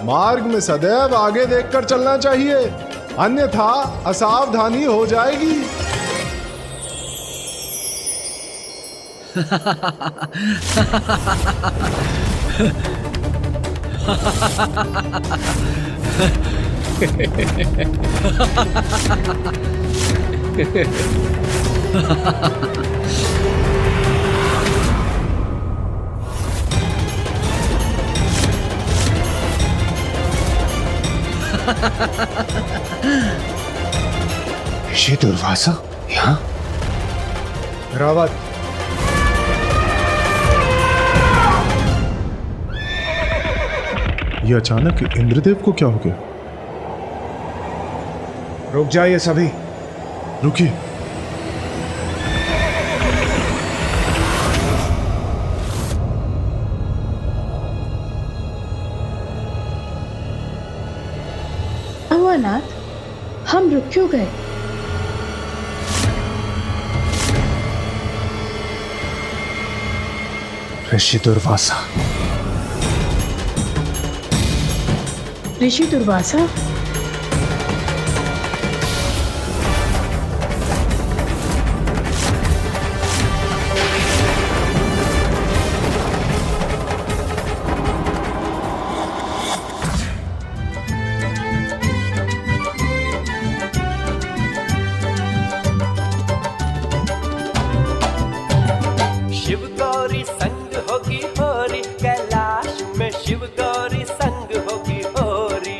मार्ग में सदैव आगे देखकर चलना चाहिए, अन्यथा असावधानी हो जाएगी। ऋषि दुर्वासा यहाँ? रावत, ये अचानक इंद्रदेव को क्या हो गया? रुक जाइए सभी। रुकिए। हुआ नाथ, हम रुक क्यों गए? ऋषि दुर्वासा। ऋषि दुर्वासा? शिव गौरी संग होगी होरी, कैलाश में शिव गौरी संग होगी होरी।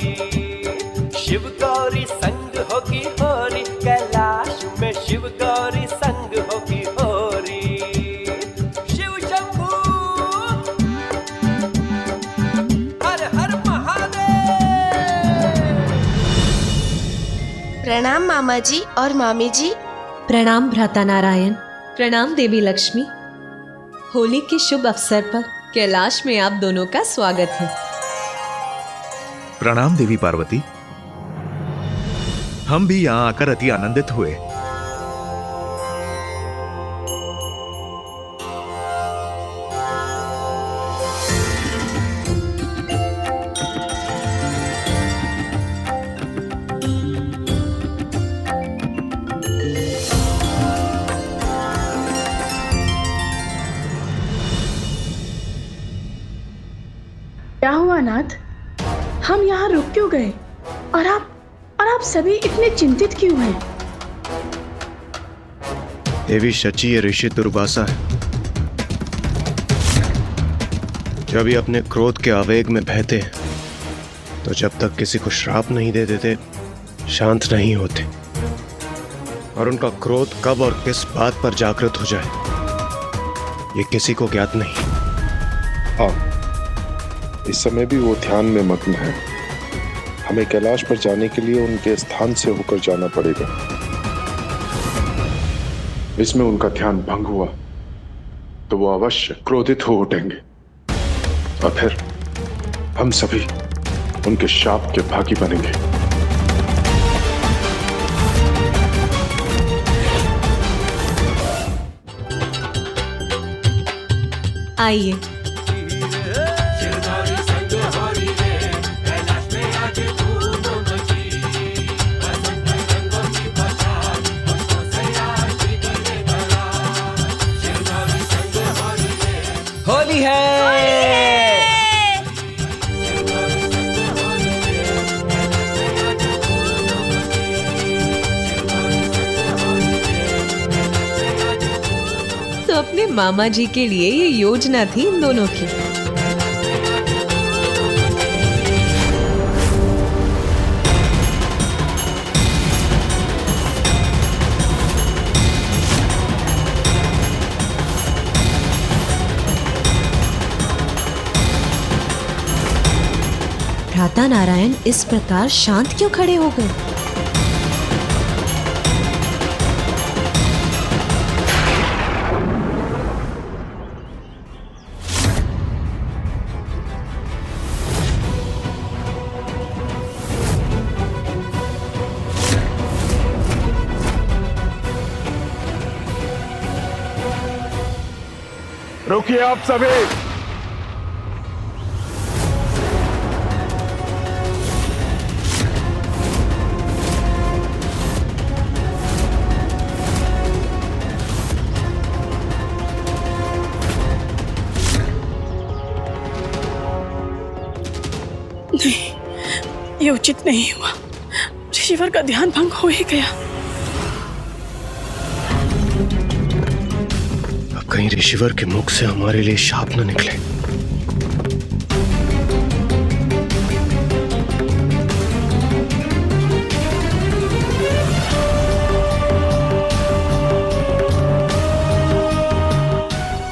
मामा जी और मामी जी। प्रणाम भ्राता नारायण। प्रणाम देवी लक्ष्मी। होली के शुभ अवसर पर कैलाश में आप दोनों का स्वागत है। प्रणाम देवी पार्वती। हम भी यहाँ आकर अति आनंदित हुए। क्या हुआ नाथ, हम यहाँ रुक क्यों गए? और आप सभी इतने चिंतित क्यों हैं? देवी शची ये ऋषि दुर्वासा है। जब ये अपने क्रोध के आवेग में बहते हैं तो जब तक किसी को श्राप नहीं दे देते शांत नहीं होते, और उनका क्रोध कब और किस बात पर जागृत हो जाए ये किसी को ज्ञात नहीं। हाँ, इस समय भी वो ध्यान में मग्न है। हमें कैलाश पर जाने के लिए उनके स्थान से होकर जाना पड़ेगा। इसमें उनका ध्यान भंग हुआ तो वो अवश्य क्रोधित हो उठेंगे और फिर हम सभी उनके शाप के भागी बनेंगे। आइए। होली है। तो अपने मामा जी के लिए ये योजना थी इन दोनों की। भ्राता नारायण इस प्रकार शांत क्यों खड़े हो गए? रुकिए आप सभी। ये उचित नहीं हुआ। ऋषिवर का ध्यान भंग हो ही गया। अब कहीं ऋषिवर के मुख से हमारे लिए शाप न निकले।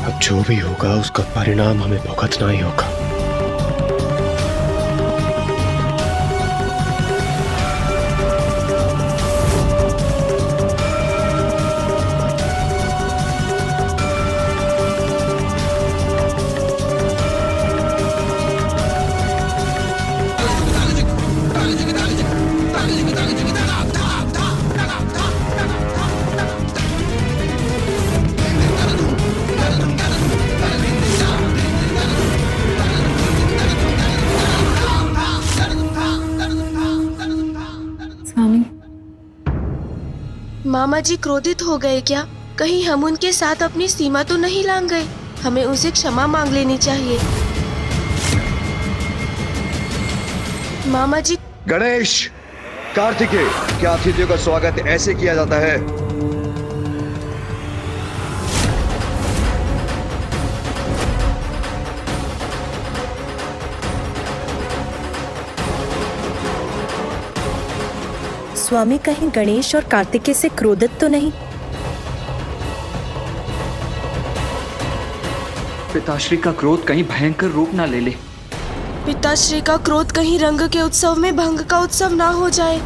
अब जो भी होगा उसका परिणाम हमें भुगतना ही होगा। मामा जी क्रोधित हो गए क्या? कहीं हम उनके साथ अपनी सीमा तो नहीं लांघ गए? हमें उनसे क्षमा मांग लेनी चाहिए। मामा जी। गणेश, कार्तिकेय, क्या अतिथियों का स्वागत ऐसे किया जाता है? स्वामी कहीं गणेश और कार्तिकेय से क्रोधित तो नहीं? पिताश्री का क्रोध कहीं भयंकर रूप ना ले ले। पिताश्री का क्रोध कहीं रंग के उत्सव में भंग का उत्सव ना हो जाए।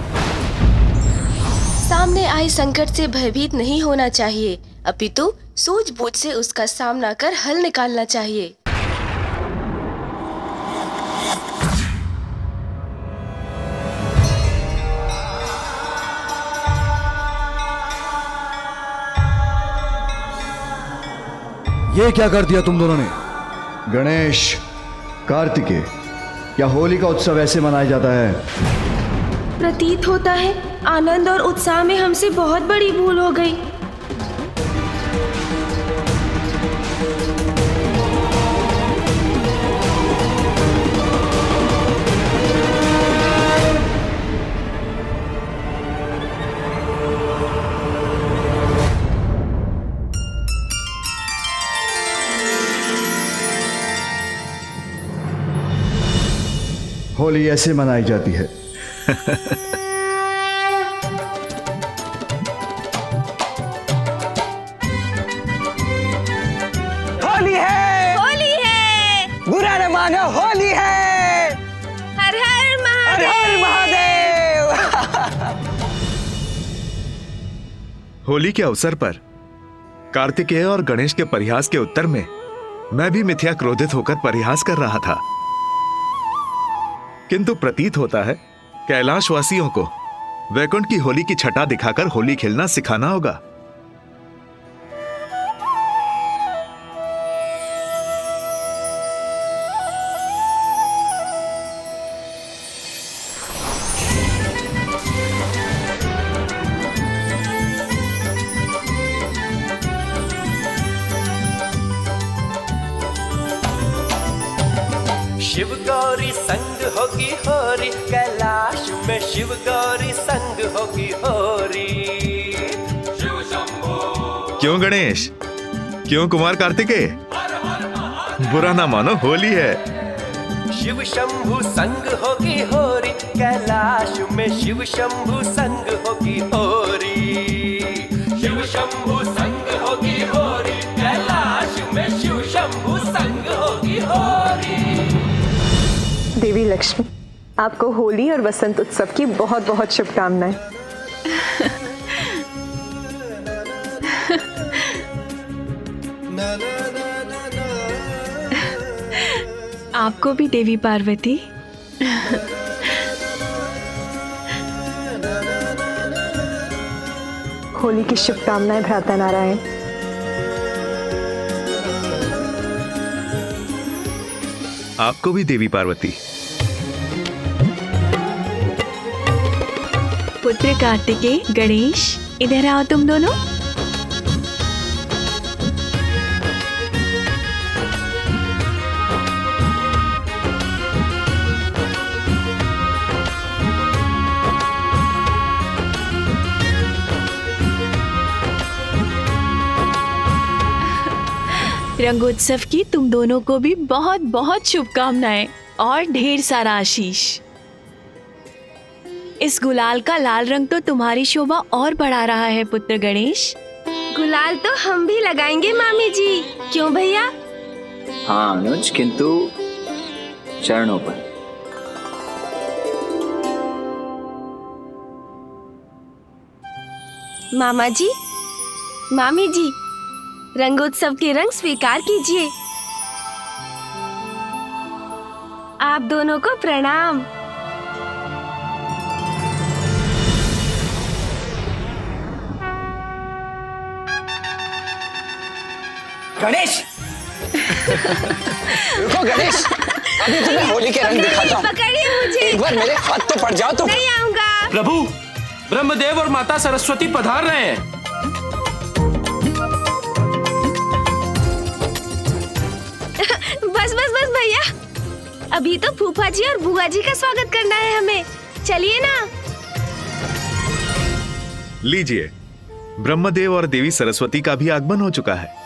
सामने आए संकट से भयभीत नहीं होना चाहिए, अपितु सूझबूझ से उसका सामना कर हल निकालना चाहिए। ये क्या कर दिया तुम दोनों ने? गणेश, कार्तिकेय, क्या होली का उत्सव ऐसे मनाया जाता है? प्रतीत होता है आनंद और उत्साह में हमसे बहुत बड़ी भूल हो गई। होली ऐसे मनाई जाती है। होली है, होली है, बुरा न मानो, होली है। हर हर हर हर महादेव। होली के अवसर पर कार्तिकेय और गणेश के परिहास के उत्तर में मैं भी मिथ्या क्रोधित होकर परिहास कर रहा था, किंतु प्रतीत होता है कैलाशवासियों को वैकुंठ की होली की छटा दिखाकर होली खेलना सिखाना होगा। शिव गौरी संग होगी होरी, कैलाश में शिव गौरी संग होगी होरी। शिव शंभू। क्यों गणेश, क्यों कुमार कार्तिकेय? बुरा ना मानो, होली है। शिव शंभू संग होगी होरी, कैलाश में शिव शंभू संग होगी होरी। शिव शंभू संग होगी होरी, कैलाश में शिव शंभू संग होगी होरी। देवी लक्ष्मी, आपको होली और वसंत उत्सव की बहुत बहुत शुभकामनाएं। आपको भी देवी पार्वती। होली की शुभकामनाएं भ्राता नारायण। आपको भी देवी पार्वती। पुत्र कार्तिकेय, गणेश, इधर आओ तुम दोनों। रंगोत्सव की तुम दोनों को भी बहुत बहुत शुभकामनाएं और ढेर सारा आशीष। इस गुलाल का लाल रंग तो तुम्हारी शोभा और बढ़ा रहा है पुत्र गणेश। गुलाल तो हम भी लगाएंगे मामी जी, क्यों भैया? हाँ अनुज, किंतु चरणों पर। मामा जी, मामी जी, रंगोत्सव के रंग स्वीकार कीजिए। आप दोनों को प्रणाम। गणेश, रुको गणेश, अभी तुम्हें होली के रंग दिखाता हूँ। पकड़िए मुझे। एक बार मेरे हाथ तो पड़ जाओ तुम। नहीं आऊंगा। प्रभु, ब्रह्मदेव और माता सरस्वती पधार रहे हैं। बस बस बस भैया, अभी तो फूफा जी और बुआ जी का स्वागत करना है हमें। चलिए ना। लीजिए, ब्रह्मदेव और देवी सरस्वती का भी आगमन हो चुका है,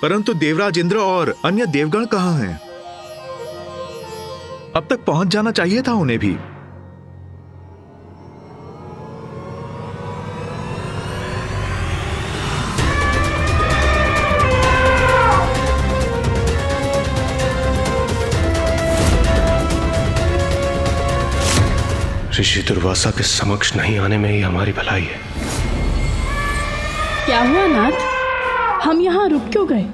परंतु देवराज इंद्र और अन्य देवगण कहाँ हैं? अब तक पहुंच जाना चाहिए था उन्हें भी। ऋषि दुर्वासा के समक्ष नहीं आने में ही हमारी भलाई है। क्या हुआ नाथ? हम यहाँ रुक क्यों गए?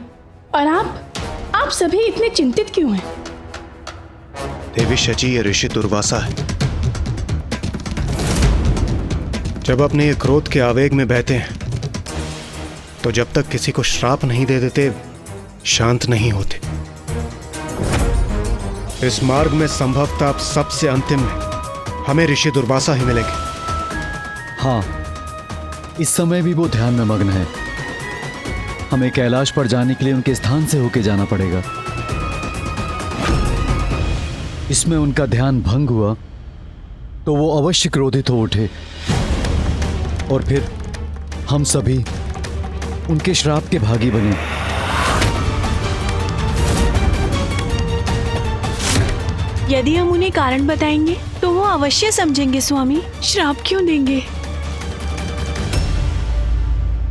और आप सभी इतने चिंतित क्यों हैं? देवी शची, ये ऋषि दुर्वासा है। जब अपने ये क्रोध के आवेग में बहते हैं तो जब तक किसी को श्राप नहीं दे देते शांत नहीं होते। इस मार्ग में संभवतः सबसे अंतिम में हमें ऋषि दुर्वासा ही मिलेंगे। हाँ, इस समय भी वो ध्यान में मग्न है। हमें कैलाश पर जाने के लिए उनके स्थान से होके जाना पड़ेगा। इसमें उनका ध्यान भंग हुआ तो वो अवश्य क्रोधित हो उठे और फिर हम सभी उनके श्राप के भागी बने। यदि हम उन्हें कारण बताएंगे तो वो अवश्य समझेंगे स्वामी। श्राप क्यों देंगे?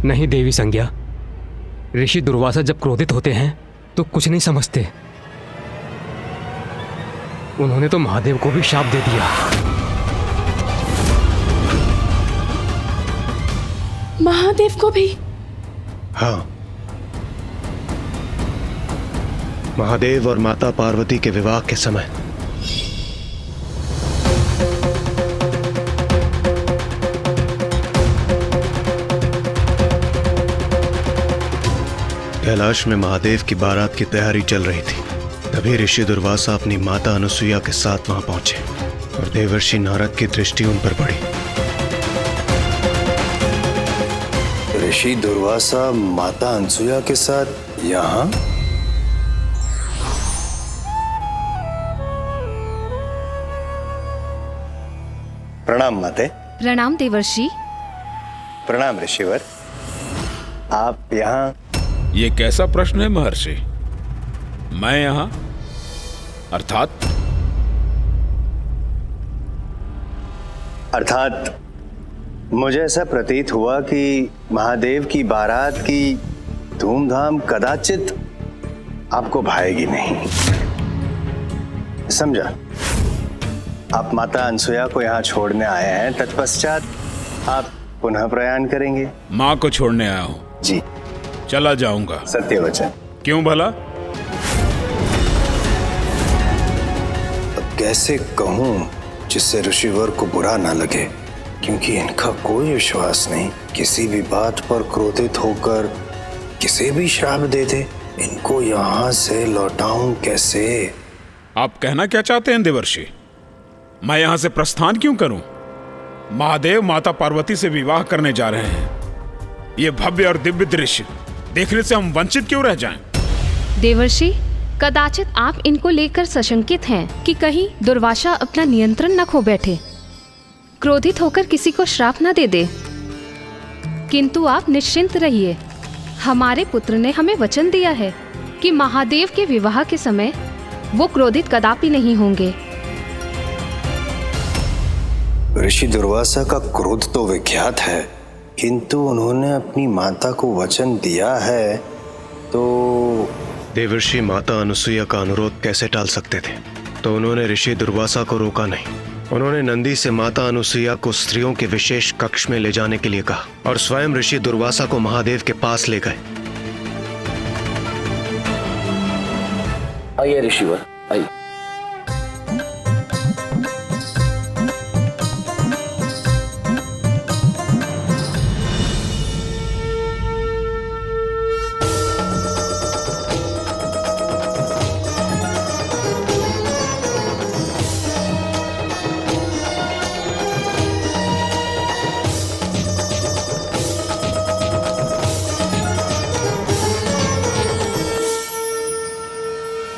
नहीं देवी संज्ञा, ऋषि दुर्वासा जब क्रोधित होते हैं तो कुछ नहीं समझते। उन्होंने तो महादेव को भी शाप दे दिया। महादेव को भी? हाँ, महादेव और माता पार्वती के विवाह के समय कैलाश में महादेव की बारात की तैयारी चल रही थी। तभी ऋषि दुर्वासा अपनी माता अनुसुईया के साथ वहां पहुंचे और देवर्षि नारद की दृष्टि उन पर पड़ी। ऋषि दुर्वासा माता अनुसुईया के साथ यहाँ? प्रणाम माते। प्रणाम देवर्षि। प्रणाम ऋषिवर। आप यहाँ? ये कैसा प्रश्न है महर्षि? मैं यहाँ अर्थात मुझे ऐसा प्रतीत हुआ कि महादेव की बारात की धूमधाम कदाचित आपको भाएगी नहीं। समझा, आप माता अनुसुईया को यहाँ छोड़ने आए हैं, तत्पश्चात आप पुनः प्रयाण करेंगे। माँ को छोड़ने आया हूँ जी। चला जाऊंगा। सत्य वचन। क्यों भला? अब कैसे कहूँ जिससे ऋषिवर को बुरा ना लगे, क्योंकि इनका कोई विश्वास नहीं। किसी भी बात पर क्रोधित होकर किसे भी श्राप दे दे। इनको यहाँ से लौटाऊं कैसे? आप कहना क्या चाहते हैं देवर्षि? मैं यहाँ से प्रस्थान क्यों करूं? महादेव माता पार्वती से विवाह करने जा रहे हैं। ये भव्य और दिव्य दृश्य देखने से हम वंचित क्यों रह जाएं? देवर्षि, कदाचित आप इनको लेकर सशंकित हैं कि कहीं दुर्वासा अपना नियंत्रण न खो बैठे, क्रोधित होकर किसी को श्राप न दे दे। किंतु आप निश्चिंत रहिए, हमारे पुत्र ने हमें वचन दिया है कि महादेव के विवाह के समय वो क्रोधित कदापि नहीं होंगे। ऋषि दुर्वासा का क्रोध तो विख्यात है, किंतु उन्होंने अपनी माता को वचन दिया है तो देवर्षि माता अनुसुईया का अनुरोध कैसे टाल सकते थे? तो उन्होंने ऋषि दुर्वासा को रोका नहीं। उन्होंने नंदी से माता अनुसुईया को स्त्रियों के विशेष कक्ष में ले जाने के लिए कहा और स्वयं ऋषि दुर्वासा को महादेव के पास ले गए। आइए ऋषिवर, आइए।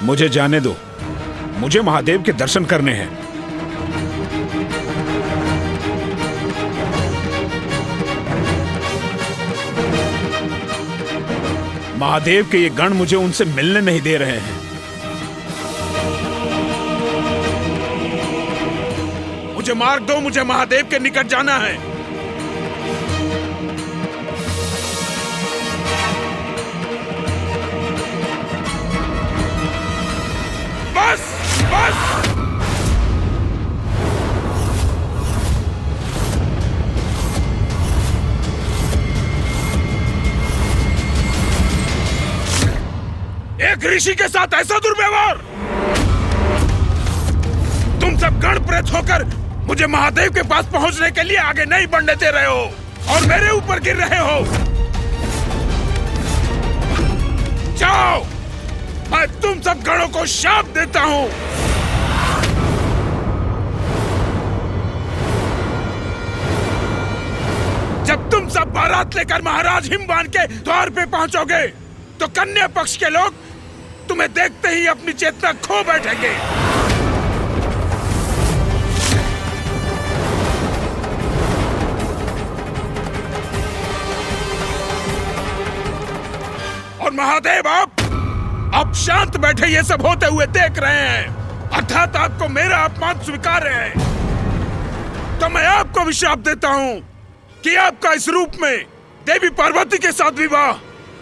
मुझे जाने दो, मुझे महादेव के दर्शन करने हैं। महादेव के ये गण मुझे उनसे मिलने नहीं दे रहे हैं। मुझे मार्ग दो, मुझे महादेव के निकट जाना है। बस बस। एक ऋषि के साथ ऐसा दुर्व्यवहार! तुम सब गण प्रेत होकर मुझे महादेव के पास पहुंचने के लिए आगे नहीं बढ़ने दे रहे हो और मेरे ऊपर गिर रहे हो। जाओ, मैं तुम सब गणों को शाप देता हूं। जब तुम सब बारात लेकर महाराज हिमवान के द्वार पे पहुंचोगे तो कन्या पक्ष के लोग तुम्हें देखते ही अपनी चेतना खो बैठेंगे। और महादेव आप शांत बैठे ये सब होते हुए देख रहे हैं, अर्थात आपको मेरा अपमान स्वीकार है। तो मैं आपको भी श्राप देता हूं कि आपका इस रूप में देवी पार्वती के साथ विवाह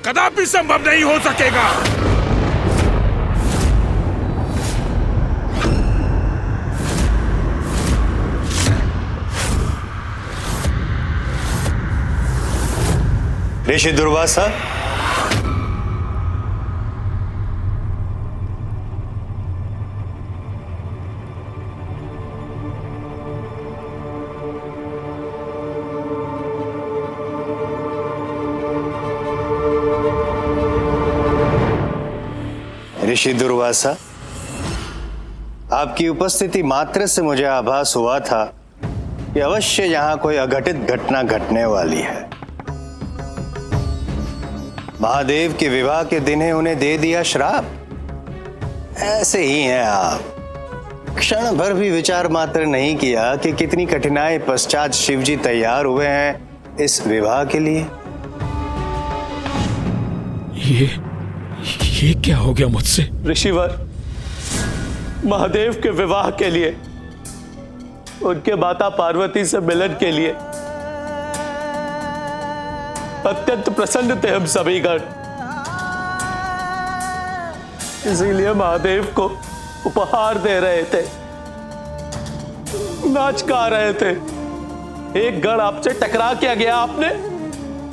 कदापि संभव नहीं हो सकेगा। ऋषि दुर्वासा, ऋषि दुर्वासा, आपकी उपस्थिति मात्र से मुझे आभास हुआ था कि अवश्य यहाँ कोई अघटित घटना घटने वाली है। महादेव के विवाह के दिन ही उन्हें दे दिया श्राप। ऐसे ही हैं आप। क्षण भर भी विचार मात्र नहीं किया कि कितनी कठिनाई पश्चात शिवजी तैयार हुए हैं इस विवाह के लिए। ये क्या हो गया मुझसे? ऋषिवर, महादेव के विवाह के लिए, उनके माता पार्वती से मिलन के लिए अत्यंत प्रसन्न थे हम सभी गण। इसीलिए महादेव को उपहार दे रहे थे, नाच गा रहे थे। एक गण आपसे टकरा क्या गया, आपने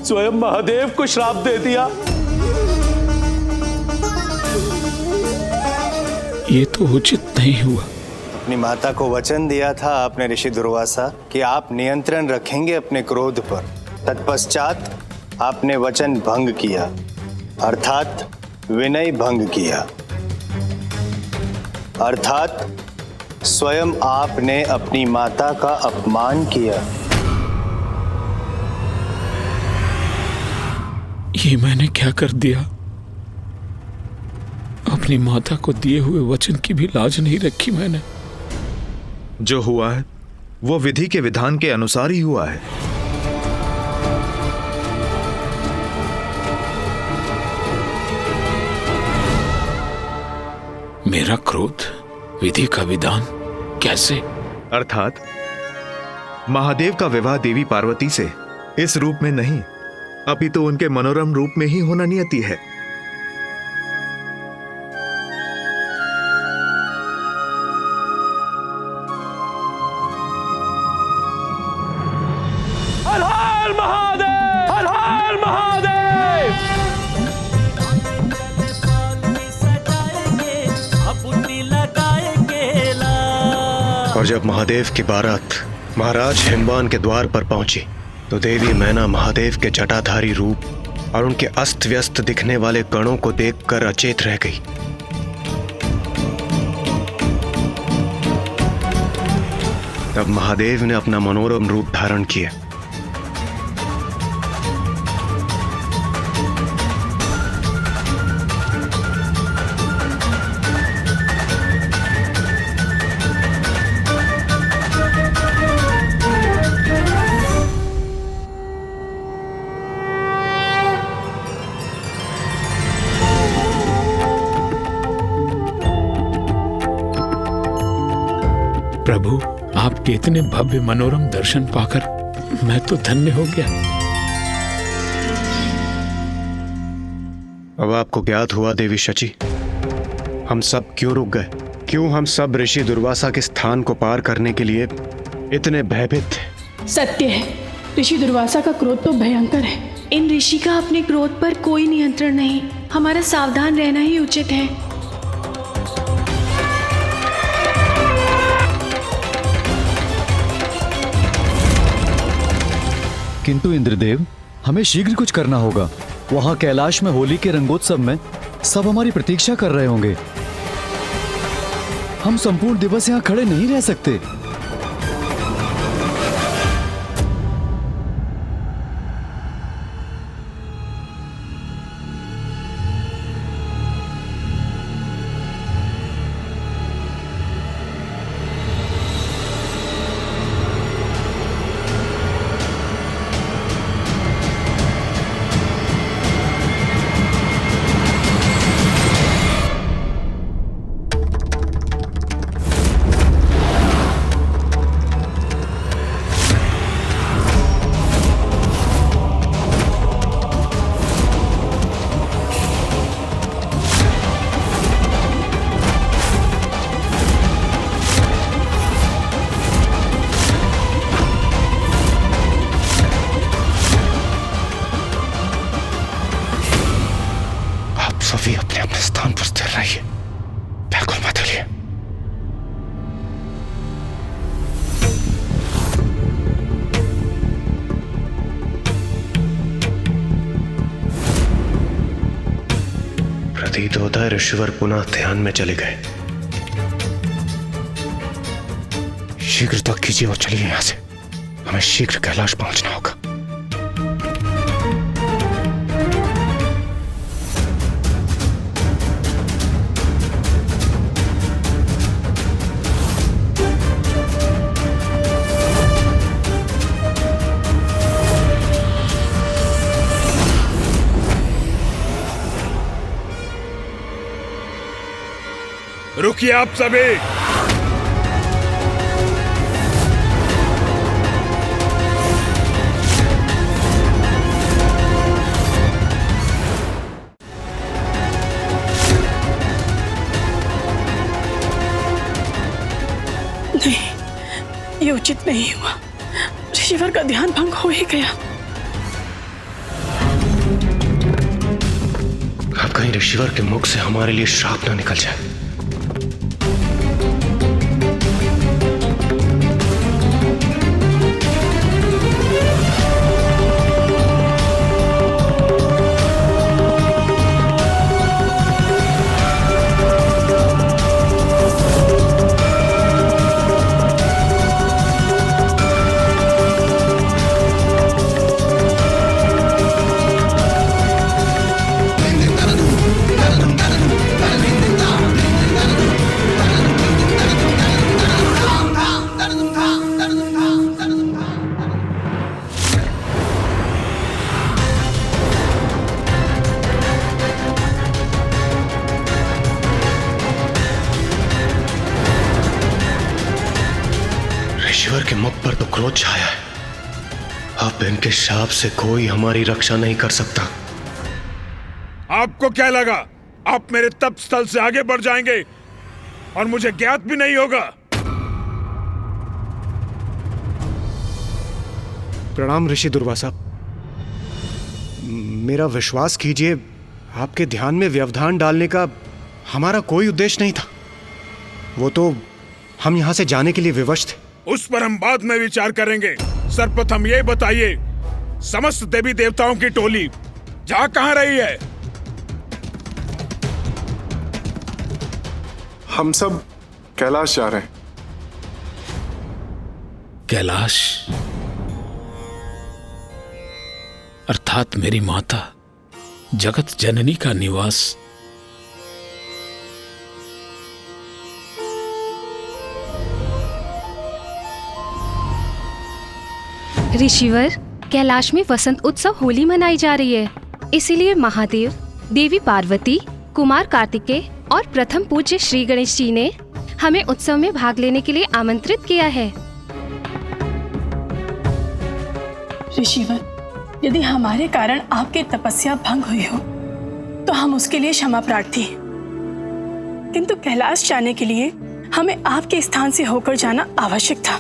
स्वयं महादेव को श्राप दे दिया। ये तो उचित नहीं हुआ। अपनी माता को वचन दिया था आपने ऋषि दुर्वासा कि आप नियंत्रण रखेंगे अपने क्रोध पर। तत्पश्चात आपने वचन भंग किया, अर्थात विनय भंग किया। अर्थात स्वयं आपने अपनी माता का अपमान किया। ये मैंने क्या कर दिया? अपनी माता को दिए हुए वचन की भी लाज नहीं रखी मैंने। जो हुआ है वो विधि के विधान के अनुसार ही हुआ है। मेरा क्रोध विधि का विधान कैसे? अर्थात महादेव का विवाह देवी पार्वती से इस रूप में नहीं, अपितु उनके मनोरम रूप में ही होना नियति है। और जब महादेव की बारात महाराज हिमवान के द्वार पर पहुंची तो देवी मैना महादेव के जटाधारी रूप और उनके अस्त व्यस्त दिखने वाले गणों को देखकर अचेत रह गई। तब महादेव ने अपना मनोरम रूप धारण किया। प्रभु, आपके इतने भव्य मनोरम दर्शन पाकर मैं तो धन्य हो गया। अब आपको ज्ञात हुआ देवी शची, हम सब क्यों रुक गए, क्यों हम सब ऋषि दुर्वासा के स्थान को पार करने के लिए इतने भयभीत थे। सत्य है, ऋषि दुर्वासा का क्रोध तो भयंकर है। इन ऋषि का अपने क्रोध पर कोई नियंत्रण नहीं। हमारा सावधान रहना ही उचित है। किंतु इंद्रदेव, हमें शीघ्र कुछ करना होगा। वहां कैलाश में होली के रंगोत्सव में सब हमारी प्रतीक्षा कर रहे होंगे। हम संपूर्ण दिवस यहाँ खड़े नहीं रह सकते। सभी अपने अपने स्थान पर स्थिर रहिए, बिल्कुल मत हिलिए। प्रतीत होता है ऋषिवर पुनः ध्यान में चले गए। शीघ्रता कीजिए और चलिए यहां से। हमें शीघ्र कैलाश पहुंचना होगा। रुकिए आप सभी। नहीं, ये उचित नहीं हुआ। ऋषिवर का ध्यान भंग हो ही गया। अब कहीं ऋषिवर के मुख से हमारे लिए श्राप न निकल जाए। ऋषिवर के मुख पर तो क्रोध छाया है। अब इनके शाप से कोई हमारी रक्षा नहीं कर सकता। आपको क्या लगा आप मेरे तप स्थल से आगे बढ़ जाएंगे और मुझे ज्ञात भी नहीं होगा? प्रणाम ऋषि दुर्वासा। मेरा विश्वास कीजिए, आपके ध्यान में व्यवधान डालने का हमारा कोई उद्देश्य नहीं था। वो तो हम यहां से जाने के लिए विवश थे। उस पर हम बाद में विचार करेंगे। सर्वप्रथम ये बताइए, समस्त देवी देवताओं की टोली जा कहां रही है? हम सब कैलाश जा रहे हैं। कैलाश अर्थात मेरी माता जगत जननी का निवास। ऋषिवर, कैलाश में वसंत उत्सव होली मनाई जा रही है। इसीलिए महादेव, देवी पार्वती, कुमार कार्तिकेय और प्रथम पूज्य श्री गणेश जी ने हमें उत्सव में भाग लेने के लिए आमंत्रित किया है। ऋषिवर, यदि हमारे कारण आपकी तपस्या भंग हुई हो तो हम उसके लिए क्षमा प्रार्थी हैं। किंतु कैलाश जाने के लिए हमें आपके स्थान से होकर जाना आवश्यक था।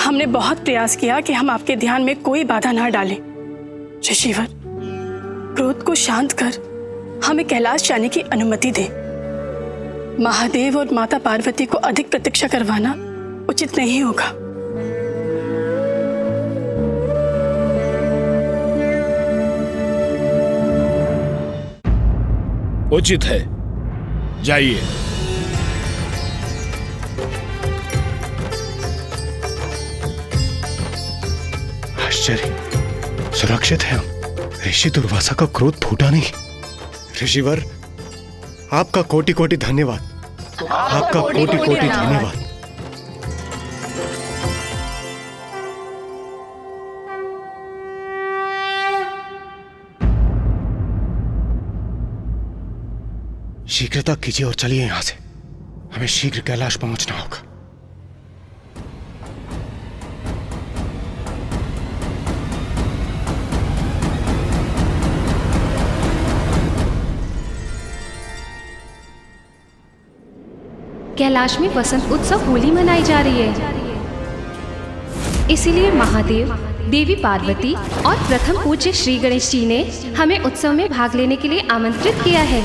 हमने बहुत प्रयास किया कि हम आपके ध्यान में कोई बाधा ना डालें। ऋषिवर, क्रोध को शांत कर हमें कैलाश जाने की अनुमति दे। महादेव और माता पार्वती को अधिक प्रतीक्षा करवाना उचित नहीं होगा। उचित है, जाइए। आश्चर्य, सुरक्षित है हम। ऋषि दुर्वासा का क्रोध फूटा नहीं। ऋषिवर, आपका कोटि कोटि धन्यवाद। आपका कोटि कोटि धन्यवाद। शीघ्रता कीजिए और चलिए यहां से। हमें शीघ्र कैलाश पहुंचना होगा। कैलाश में वसंत उत्सव होली मनाई जा रही है, इसीलिए महादेव, देवी पार्वती और प्रथम पूज्य श्री गणेश जी ने हमें उत्सव में भाग लेने के लिए आमंत्रित किया है।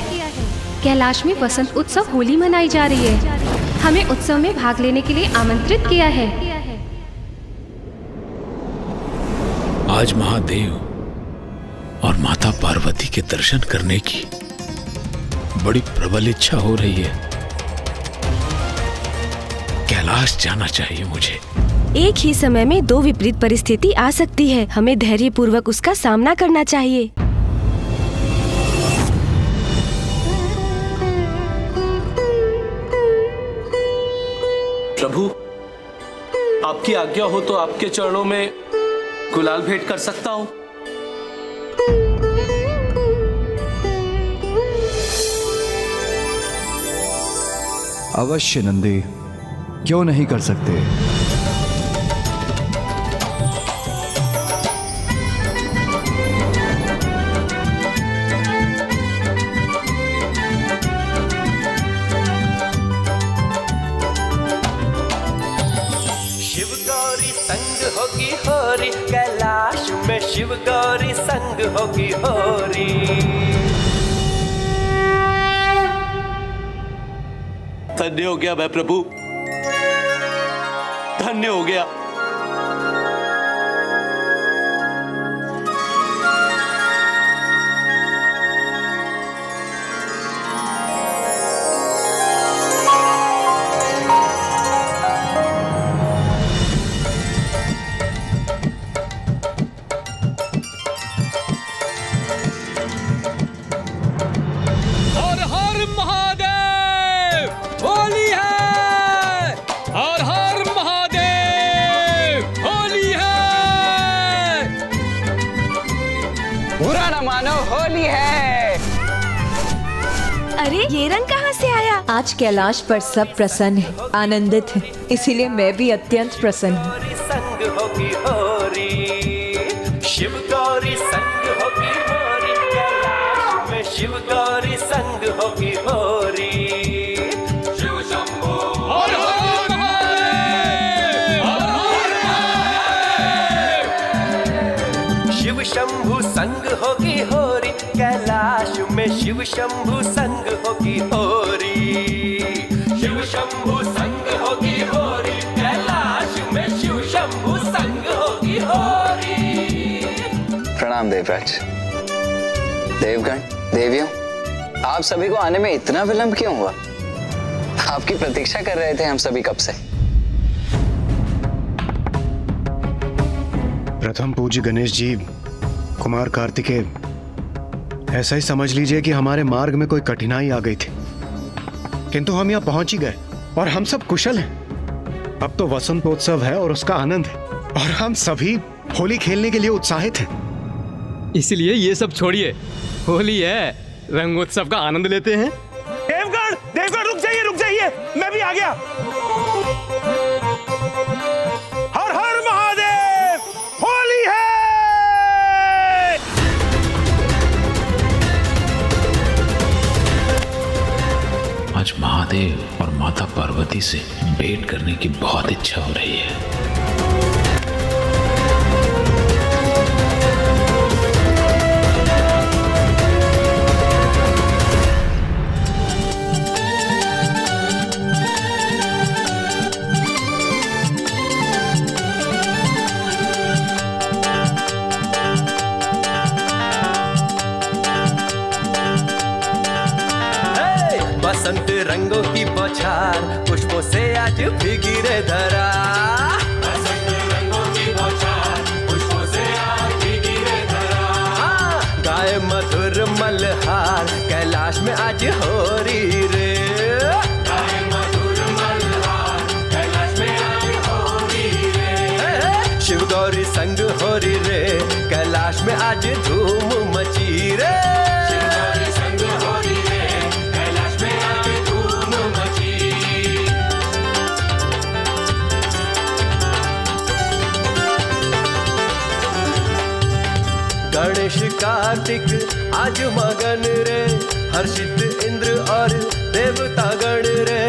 कैलाश में वसंत उत्सव होली मनाई जा रही है, हमें उत्सव में भाग लेने के लिए आमंत्रित किया है। आज महादेव और माता पार्वती के दर्शन करने की बड़ी प्रबल इच्छा हो रही है। कैलाश जाना चाहिए मुझे। एक ही समय में दो विपरीत परिस्थिति आ सकती है, हमें धैर्यपूर्वक उसका सामना करना चाहिए। प्रभु, आपकी आज्ञा हो तो आपके चरणों में गुलाल भेंट कर सकता हूं। अवश्य नंदी, क्यों नहीं कर सकते। शिव गौरी संग होगी होरी, कैलाश में शिव गौरी संग होगी होरी। धन्य हो गया मैं प्रभु, धन्य हो गया। हर हर महादेव, होली है। हर हर महादेव, होली है। बुरा न मानो, होली है। अरे ये रंग कहाँ से आया? आज कैलाश पर सब प्रसन्न है, आनंदित है, इसीलिए मैं भी अत्यंत प्रसन्न हूँ। संग होगी होरी, शिव गौरी संग होगी होरी, कैलाश में शिव गौरी संग होगी होरी। शिव शंभू हर हर महादेव, हर हर महादेव। शिव शंभू संग होगी होरी, कैलाश में शिव शंभू संग होगी होरी। शिव शंभू संग होगी होरी, कैलाश में शिव शंभू संग होगी होरी। प्रणाम देवराज। देवगण, देवियों, आप सभी को आने में इतना विलंब क्यों हुआ? आपकी प्रतीक्षा कर रहे थे हम सभी कब से। प्रथम पूज्य गणेश जी, कुमार कार्तिकेय, ऐसा ही समझ लीजिए कि हमारे मार्ग में कोई कठिनाई आ गई थी, किंतु हम यहाँ पहुंच ही गए और हम सब कुशल हैं। अब तो वसंतोत्सव है और उसका आनंद है और हम सभी होली खेलने के लिए उत्साहित हैं। इसलिए ये सब छोड़िए, होली है, रंगोत्सव का आनंद लेते हैं। देवगढ़, देवगढ़ रुक जाइए, मैं भी आ गया। हर हर महादेव, होली है। आज महादेव और माता पार्वती से भेंट करने की बहुत इच्छा हो रही है। भीगी रे धरा। बसंत रंगों की बौछार, पुष्पों से आज भीगी रे धरा। गाए मधुर मल्हार, कैलाश में आज हो रही रे। गाए मधुर मल्हार, कैलाश में आज हो रही रे। शिव गौरी संग हो रही रे, कैलाश में आज धूम मची रे। शिव गौरी संग हो रही रे, कैलाश में आज धूम मची। गणेश कार्तिक आज मगन रे, हर्षित इंद्र और देवता गण रे।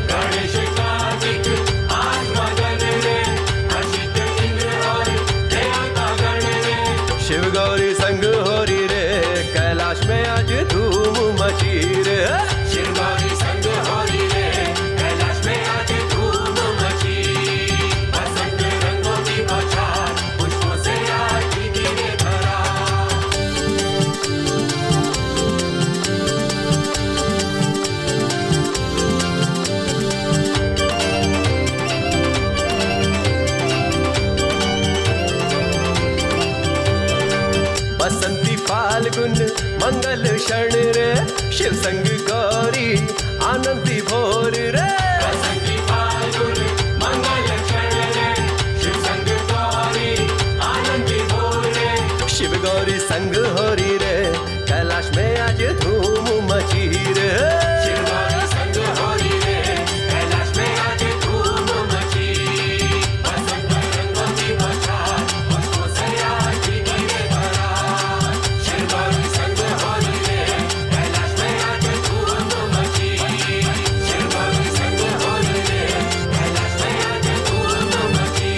गणेश कार्तिक आज मगन रे, हर्षित इंद्र और देवता गण रे। शिव गौरी संग हो रही रे, कैलाश में आज धूम मची रे। शिव गौरी संग हो रही रे, कैलाश में आज धूम मची। बसंत रंगों की बौछार, पुष्पों से आज भीगी रे धरा। बसंती फाल्गुन मंगल क्षण रे, शिव संग गौरी आनंदी भोर रे। बसंती फाल्गुन मंगल क्षण रे, शिव संग गौरी आनंदी भोर रे। शिव गौरी संग हो रही रे, कैलाश में आज धूम मची रे। शिव गौरी संग हो रही रे, कैलाश में आज धूम मची। बसंत रंगों की बौछार, पुष्पों से आज भीगी रे धरा। शिव गौरी संग हो रही रे, कैलाश में आज धूम मची। शिव गौरी संग हो रही रे, कैलाश में आज धूम मची।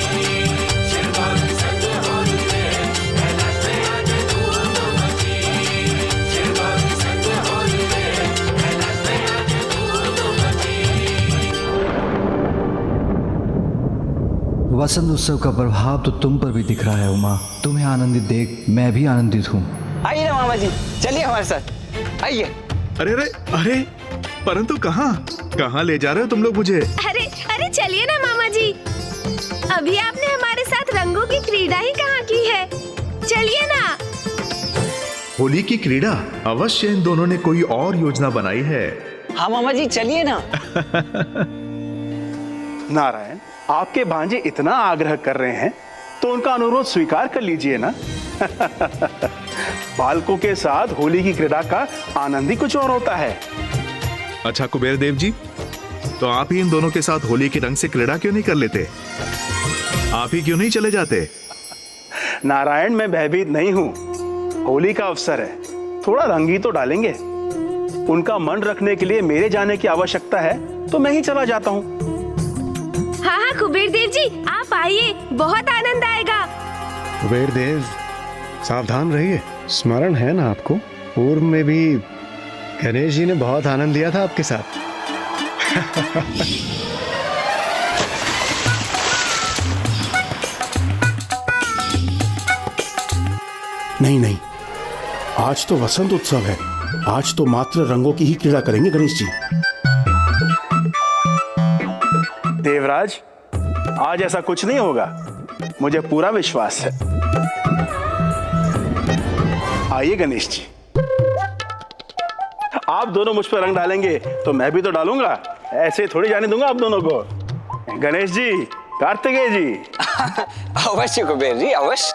शिव गौरी संग हो रही रे, कैलाश में आज धूम मची। शिव गौरी संग हो रही रे, कैलाश में आज धूम मची। वसंत उत्सव का प्रभाव तो तुम पर भी दिख रहा है उमा। तुम्हें आनंदित देख मैं भी आनंदित हूँ। आइए ना मामा जी, चलिए हमारे साथ आइए। अरे अरे अरे, परंतु कहाँ कहाँ ले जा रहे हो तुम लोग मुझे? अरे अरे चलिए ना मामा जी, अभी आपने हमारे साथ रंगों की क्रीड़ा ही कहाँ की है, चलिए ना। होली की क्रीड़ा? अवश्य इन दोनों ने कोई और योजना बनाई है। हाँ मामा जी, चलिए ना। नारायण, आपके भांजे इतना आग्रह कर रहे हैं तो उनका अनुरोध स्वीकार कर लीजिए ना। बालकों के साथ होली की क्रीड़ा का आनंद ही कुछ और होता है। अच्छा कुबेर देव जी, तो आप ही इन दोनों के साथ होली के रंग से क्रीड़ा क्यों नहीं कर लेते? आप ही क्यों नहीं चले जाते? नारायण, मैं भयभीत नहीं हूँ। होली का अवसर है, थोड़ा रंग ही तो डालेंगे। उनका मन रखने के लिए मेरे जाने की आवश्यकता है तो मैं ही चला जाता हूँ। हाँ हाँ कुबेर देव जी, आप आइए, बहुत आनंद आएगा। कुबेर देव, सावधान रहिए। स्मरण है ना आपको, पूर्व में भी गणेश जी ने बहुत आनंद लिया था आपके साथ। नहीं नहीं, आज तो वसंत उत्सव है, आज तो मात्र रंगों की ही क्रीड़ा करेंगे गणेश जी। देवराज, आज ऐसा कुछ नहीं होगा, मुझे पूरा विश्वास है। आइए गणेश जी, आप दोनों मुझ पर रंग डालेंगे तो मैं भी तो डालूंगा, ऐसे थोड़ी जाने दूंगा आप दोनों को। गणेश जी, कार्तिकेय जी। अवश्य कुबेर जी, अवश्य।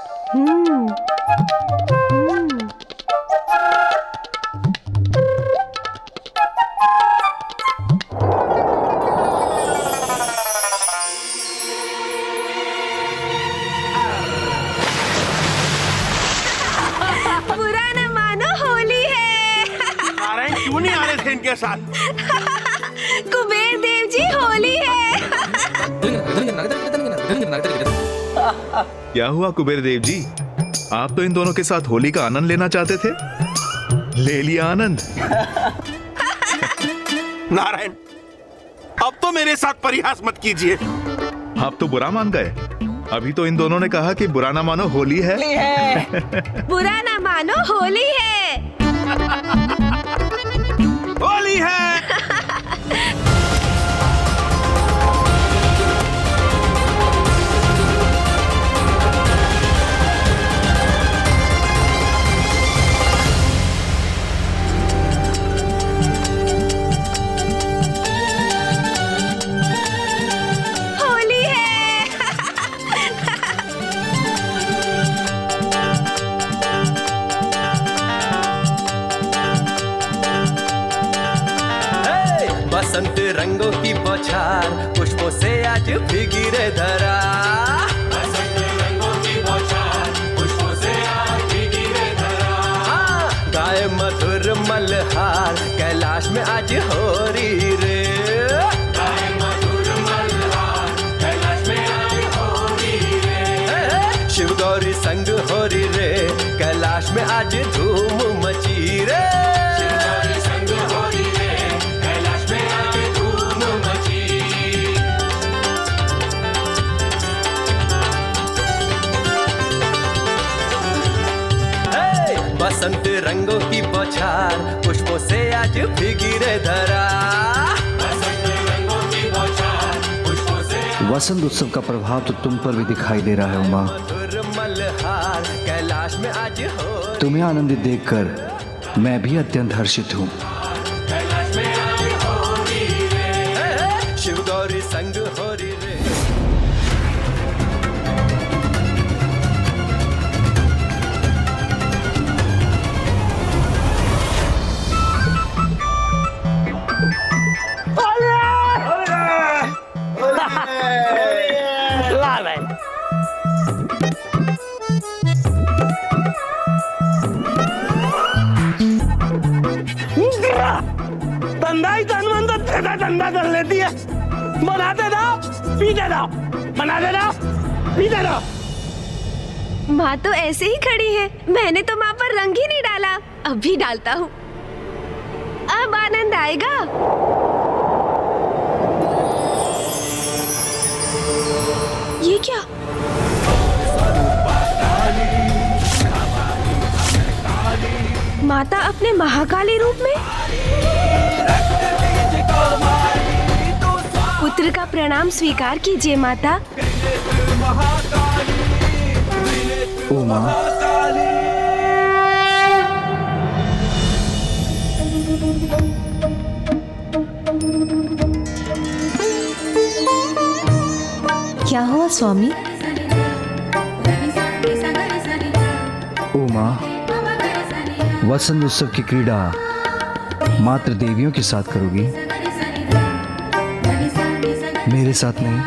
बुरा न मानो, होली है। नारायण क्यों नहीं आ रहे थे इनके साथ? कुबेर देव जी, होली है। क्या हुआ कुबेर देव जी, आप तो इन दोनों के साथ होली का आनंद लेना चाहते थे, ले लिया आनंद। नारायण, अब तो मेरे साथ परिहास मत कीजिए। आप तो बुरा मान गए। अभी तो इन दोनों ने कहा कि बुरा ना मानो, होली है। बुरा न मानो, होली है। होली है। बसंत रंगों की बौछार पुष्पों से आज भीगी रे धरा। बसंत रंगों की बौछार पुष्पों से आज भीगी रे धरा। गाए मधुर मल्हार कैलाश में आज हो रही रे। गाए मधुर मल्हार कैलाश में आज हो रही रे। शिव गौरी संग हो रही रे कैलाश में आज धूम मची रे। बसंत रंगों की बौछार पुष्पों से आज भीगी रे धरा। बसंत रंगों की बौछार पुष्पों से। वसंत उत्सव का प्रभाव तो तुम पर भी दिखाई दे रहा है उमा। मल्हार कैलाश में आज हो। तुम्हें आनंदित देखकर मैं भी अत्यंत हर्षित हूँ। कैलाश में आज हो रही रे। शिव गौरी संग हो रही रे। धंधा ही धंधा कर लेती है। बनाते जाओ पीते जाओ, बनाते जाओ पीते जाओ। माँ तो ऐसे ही खड़ी है, मैंने तो माँ पर रंग ही नहीं डाला, अब भी डालता हूँ। अब आनंद आएगा। ये क्या? माता अपने महाकाली रूप में? पुत्र का प्रणाम स्वीकार कीजिए माता। उमा, क्या हुआ स्वामी? उमा, वसंत उत्सव की क्रीड़ा मात्र देवियों के साथ करोगी, मेरे साथ नहीं।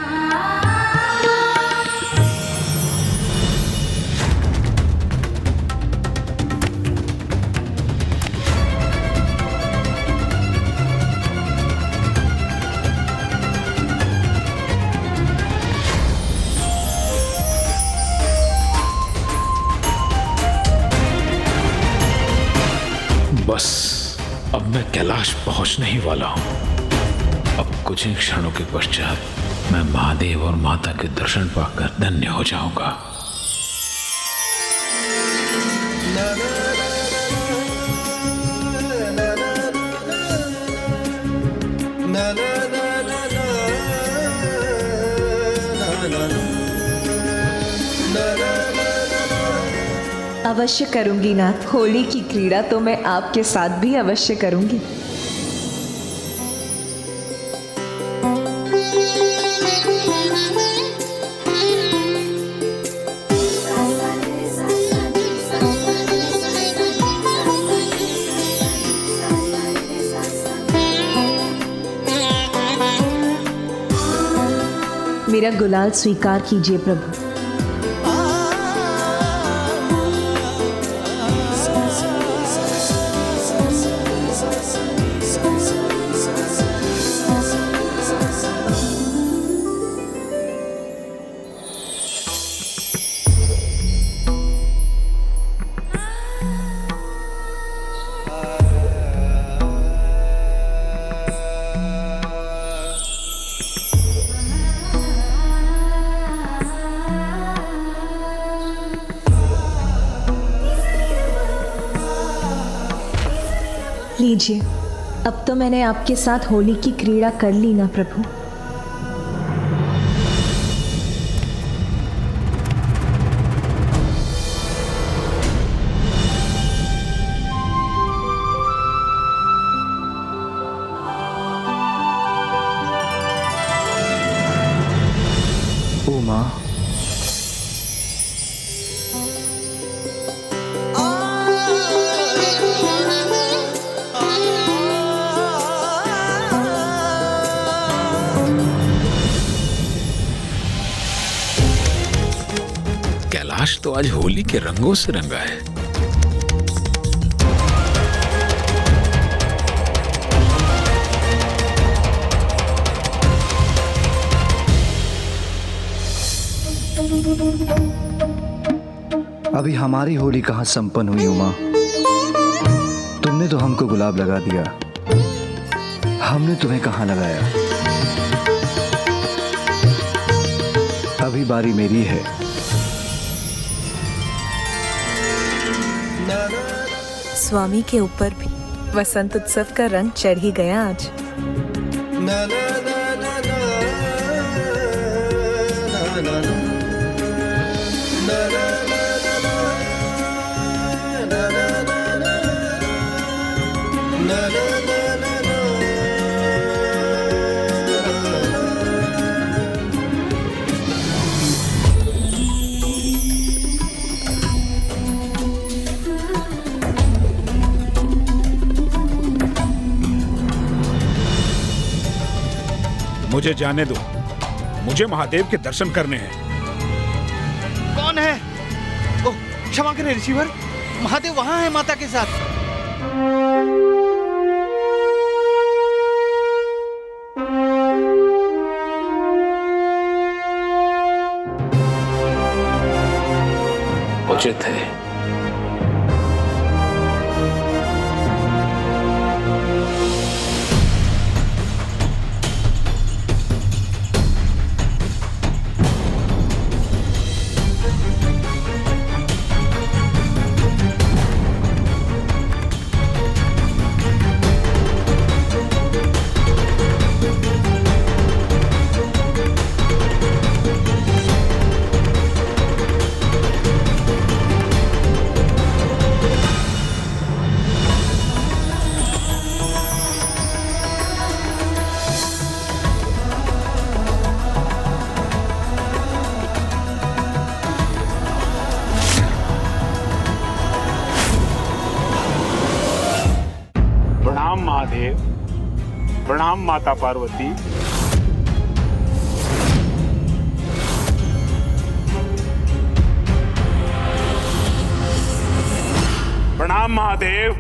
बस अब मैं कैलाश पहुंचने ही वाला हूं। अब कुछ ही क्षणों के पश्चात मैं महादेव और माता के दर्शन पाकर धन्य हो जाऊंगा। अवश्य करूंगी नाथ। होली की क्रीड़ा तो मैं आपके साथ भी अवश्य करूंगी। मेरा गुलाल स्वीकार कीजिए प्रभु। लीजिए, अब तो मैंने आपके साथ होली की क्रीड़ा कर ली ना प्रभु। उमा, तो आज होली के रंगों से रंगा है। अभी हमारी होली कहाँ संपन्न हुई उमा? तुमने तो हमको गुलाब लगा दिया, हमने तुम्हें कहाँ लगाया? अभी बारी मेरी है। स्वामी के ऊपर भी वसंत उत्सव का रंग चढ़ ही गया आज। मुझे जाने दो, मुझे महादेव के दर्शन करने हैं। कौन है? ओह, क्षमा करें ऋषिवर, महादेव वहां है माता के साथ। उचित है। प्रणाम महादेव, प्रणाम माता पार्वती। प्रणाम महादेव,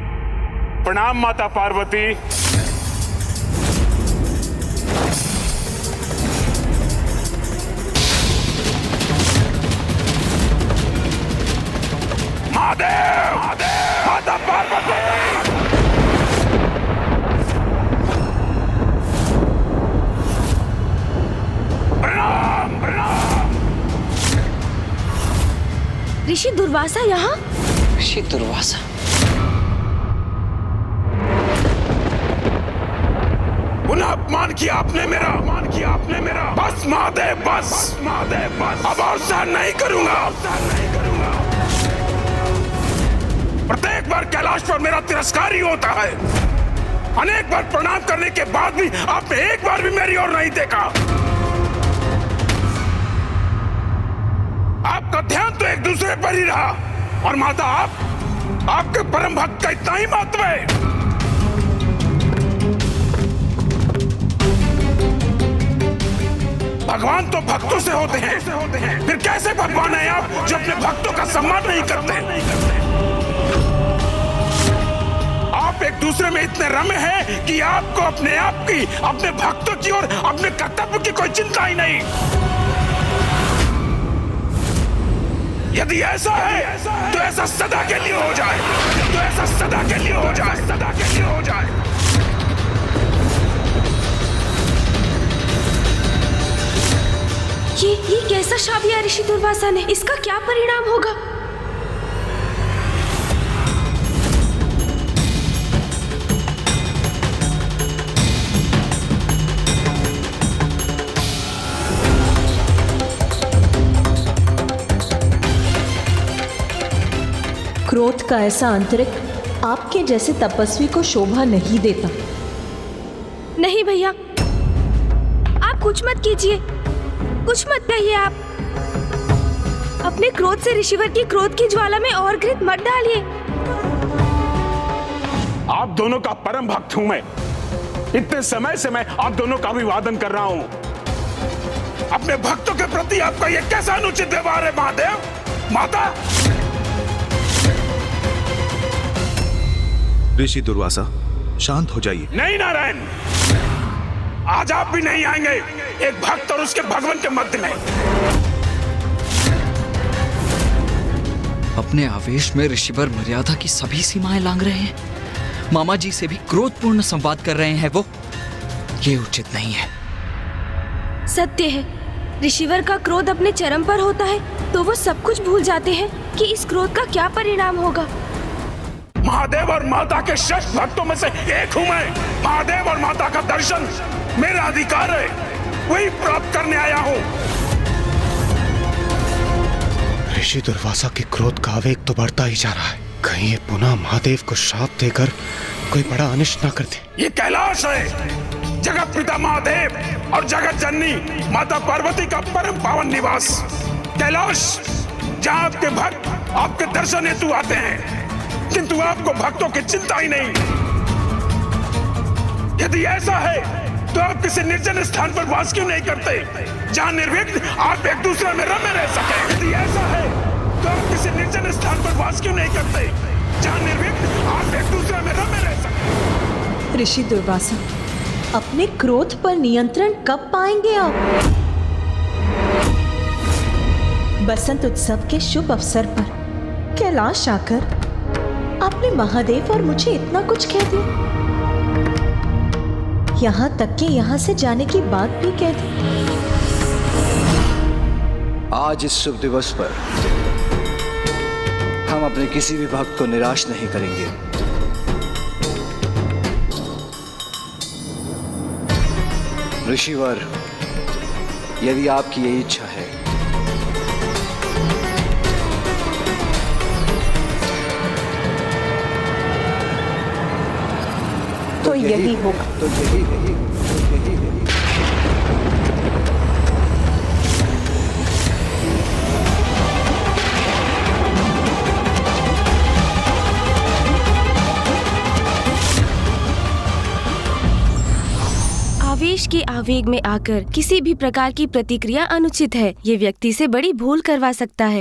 प्रणाम माता पार्वती। महादेव, माता पार्वती। ऋषि दुर्वासा यहाँ? ऋषि दुर्वासा? पुनः अपमान किया आपने मेरा, बस महादेव, बस महादेव, बस। अब और सहन नहीं करूंगा। प्रत्येक बार कैलाश पर मेरा तिरस्कार ही होता है। अनेक बार प्रणाम करने के बाद भी आपने एक बार भी मेरी ओर नहीं देखा। आपका ध्यान तो एक दूसरे पर ही रहा। और माता, आपके परम भक्त का इतना ही महत्व है। भगवान तो भक्तों से होते हैं। फिर कैसे भगवान हैं आप जो अपने भक्तों का सम्मान नहीं करते? आप एक दूसरे में इतने रमे हैं कि आपको अपने आप की, अपने भक्तों की और अपने कर्तव्य की कोई चिंता ही नहीं। यदि ऐसा है तो ऐसा सदा के लिए हो जाए, सदा के लिए हो जाए। ये कैसा शाप दिया ऋषि दुर्वासा ने? इसका क्या परिणाम होगा? क्रोध का ऐसा आंतरिक आपके जैसे तपस्वी को शोभा नहीं देता। नहीं भैया, आप कुछ मत कीजिए, कुछ मत कहिए। आप अपने क्रोध से ऋषिवर की क्रोध की ज्वाला में और घृत मत डालिए। आप दोनों का परम भक्त हूं मैं। इतने समय से मैं आप दोनों का अभिवादन कर रहा हूं। अपने भक्तों के प्रति आपका यह कैसा अनुचित व्यवहार है महादेव? माता। ऋषि दुर्वासा, शांत हो जाइए। नहीं नारायण, आज आप भी नहीं आएंगे एक भक्त और उसके भगवान के मध्य में। अपने आवेश में ऋषिवर मर्यादा की सभी सीमाएं लांघ रहे हैं। मामा जी से भी क्रोधपूर्ण संवाद कर रहे हैं वो। ये उचित नहीं है। सत्य है, ऋषिवर का क्रोध अपने चरम पर होता है तो वो सब कुछ भूल जाते हैं कि इस क्रोध का क्या परिणाम होगा। महादेव और माता के श्रेष्ठ भक्तों में से एक हूं मैं। महादेव और माता का दर्शन मेरा अधिकार है, वही प्राप्त करने आया हूं। ऋषि दुर्वासा के क्रोध का आवेग तो बढ़ता ही जा रहा है। कहीं ये पुनः महादेव को श्राप देकर कोई बड़ा अनिष्ट ना कर दे। ये कैलाश है, जगत पिता महादेव और जगत जननी माता पार्वती का परम पावन निवास। कैलाश जहाँ आपके भक्त आपके दर्शन हेतु आते हैं, किंतु आपको भक्तों की चिंता ही नहीं। यदि ऐसा है तो आप किसी निर्जन स्थान पर वास क्यों नहीं करते, जहाँ निर्विघ्न आप एक दूसरे में रमे रह सके। यदि ऐसा है तो आप किसी निर्जन स्थान पर वास क्यों नहीं करते, जहाँ निर्विघ्न आप एक दूसरे में रमे रह सके। ऋषि दुर्वासा, अपने क्रोध पर नियंत्रण कब पाएंगे आप? बसंत उत्सव के शुभ अवसर पर कैलाश आकर आपने महादेव और मुझे इतना कुछ कह दिया। यहाँ तक कि यहाँ से जाने की बात भी कह दी। आज इस शुभ दिवस पर हम अपने किसी भी भक्त को निराश नहीं करेंगे। ऋषिवर, यदि आपकी यही इच्छा है तो यही होगा। तो यही आवेश के आवेग में आकर किसी भी प्रकार की प्रतिक्रिया अनुचित है। ये व्यक्ति से बड़ी भूल करवा सकता है।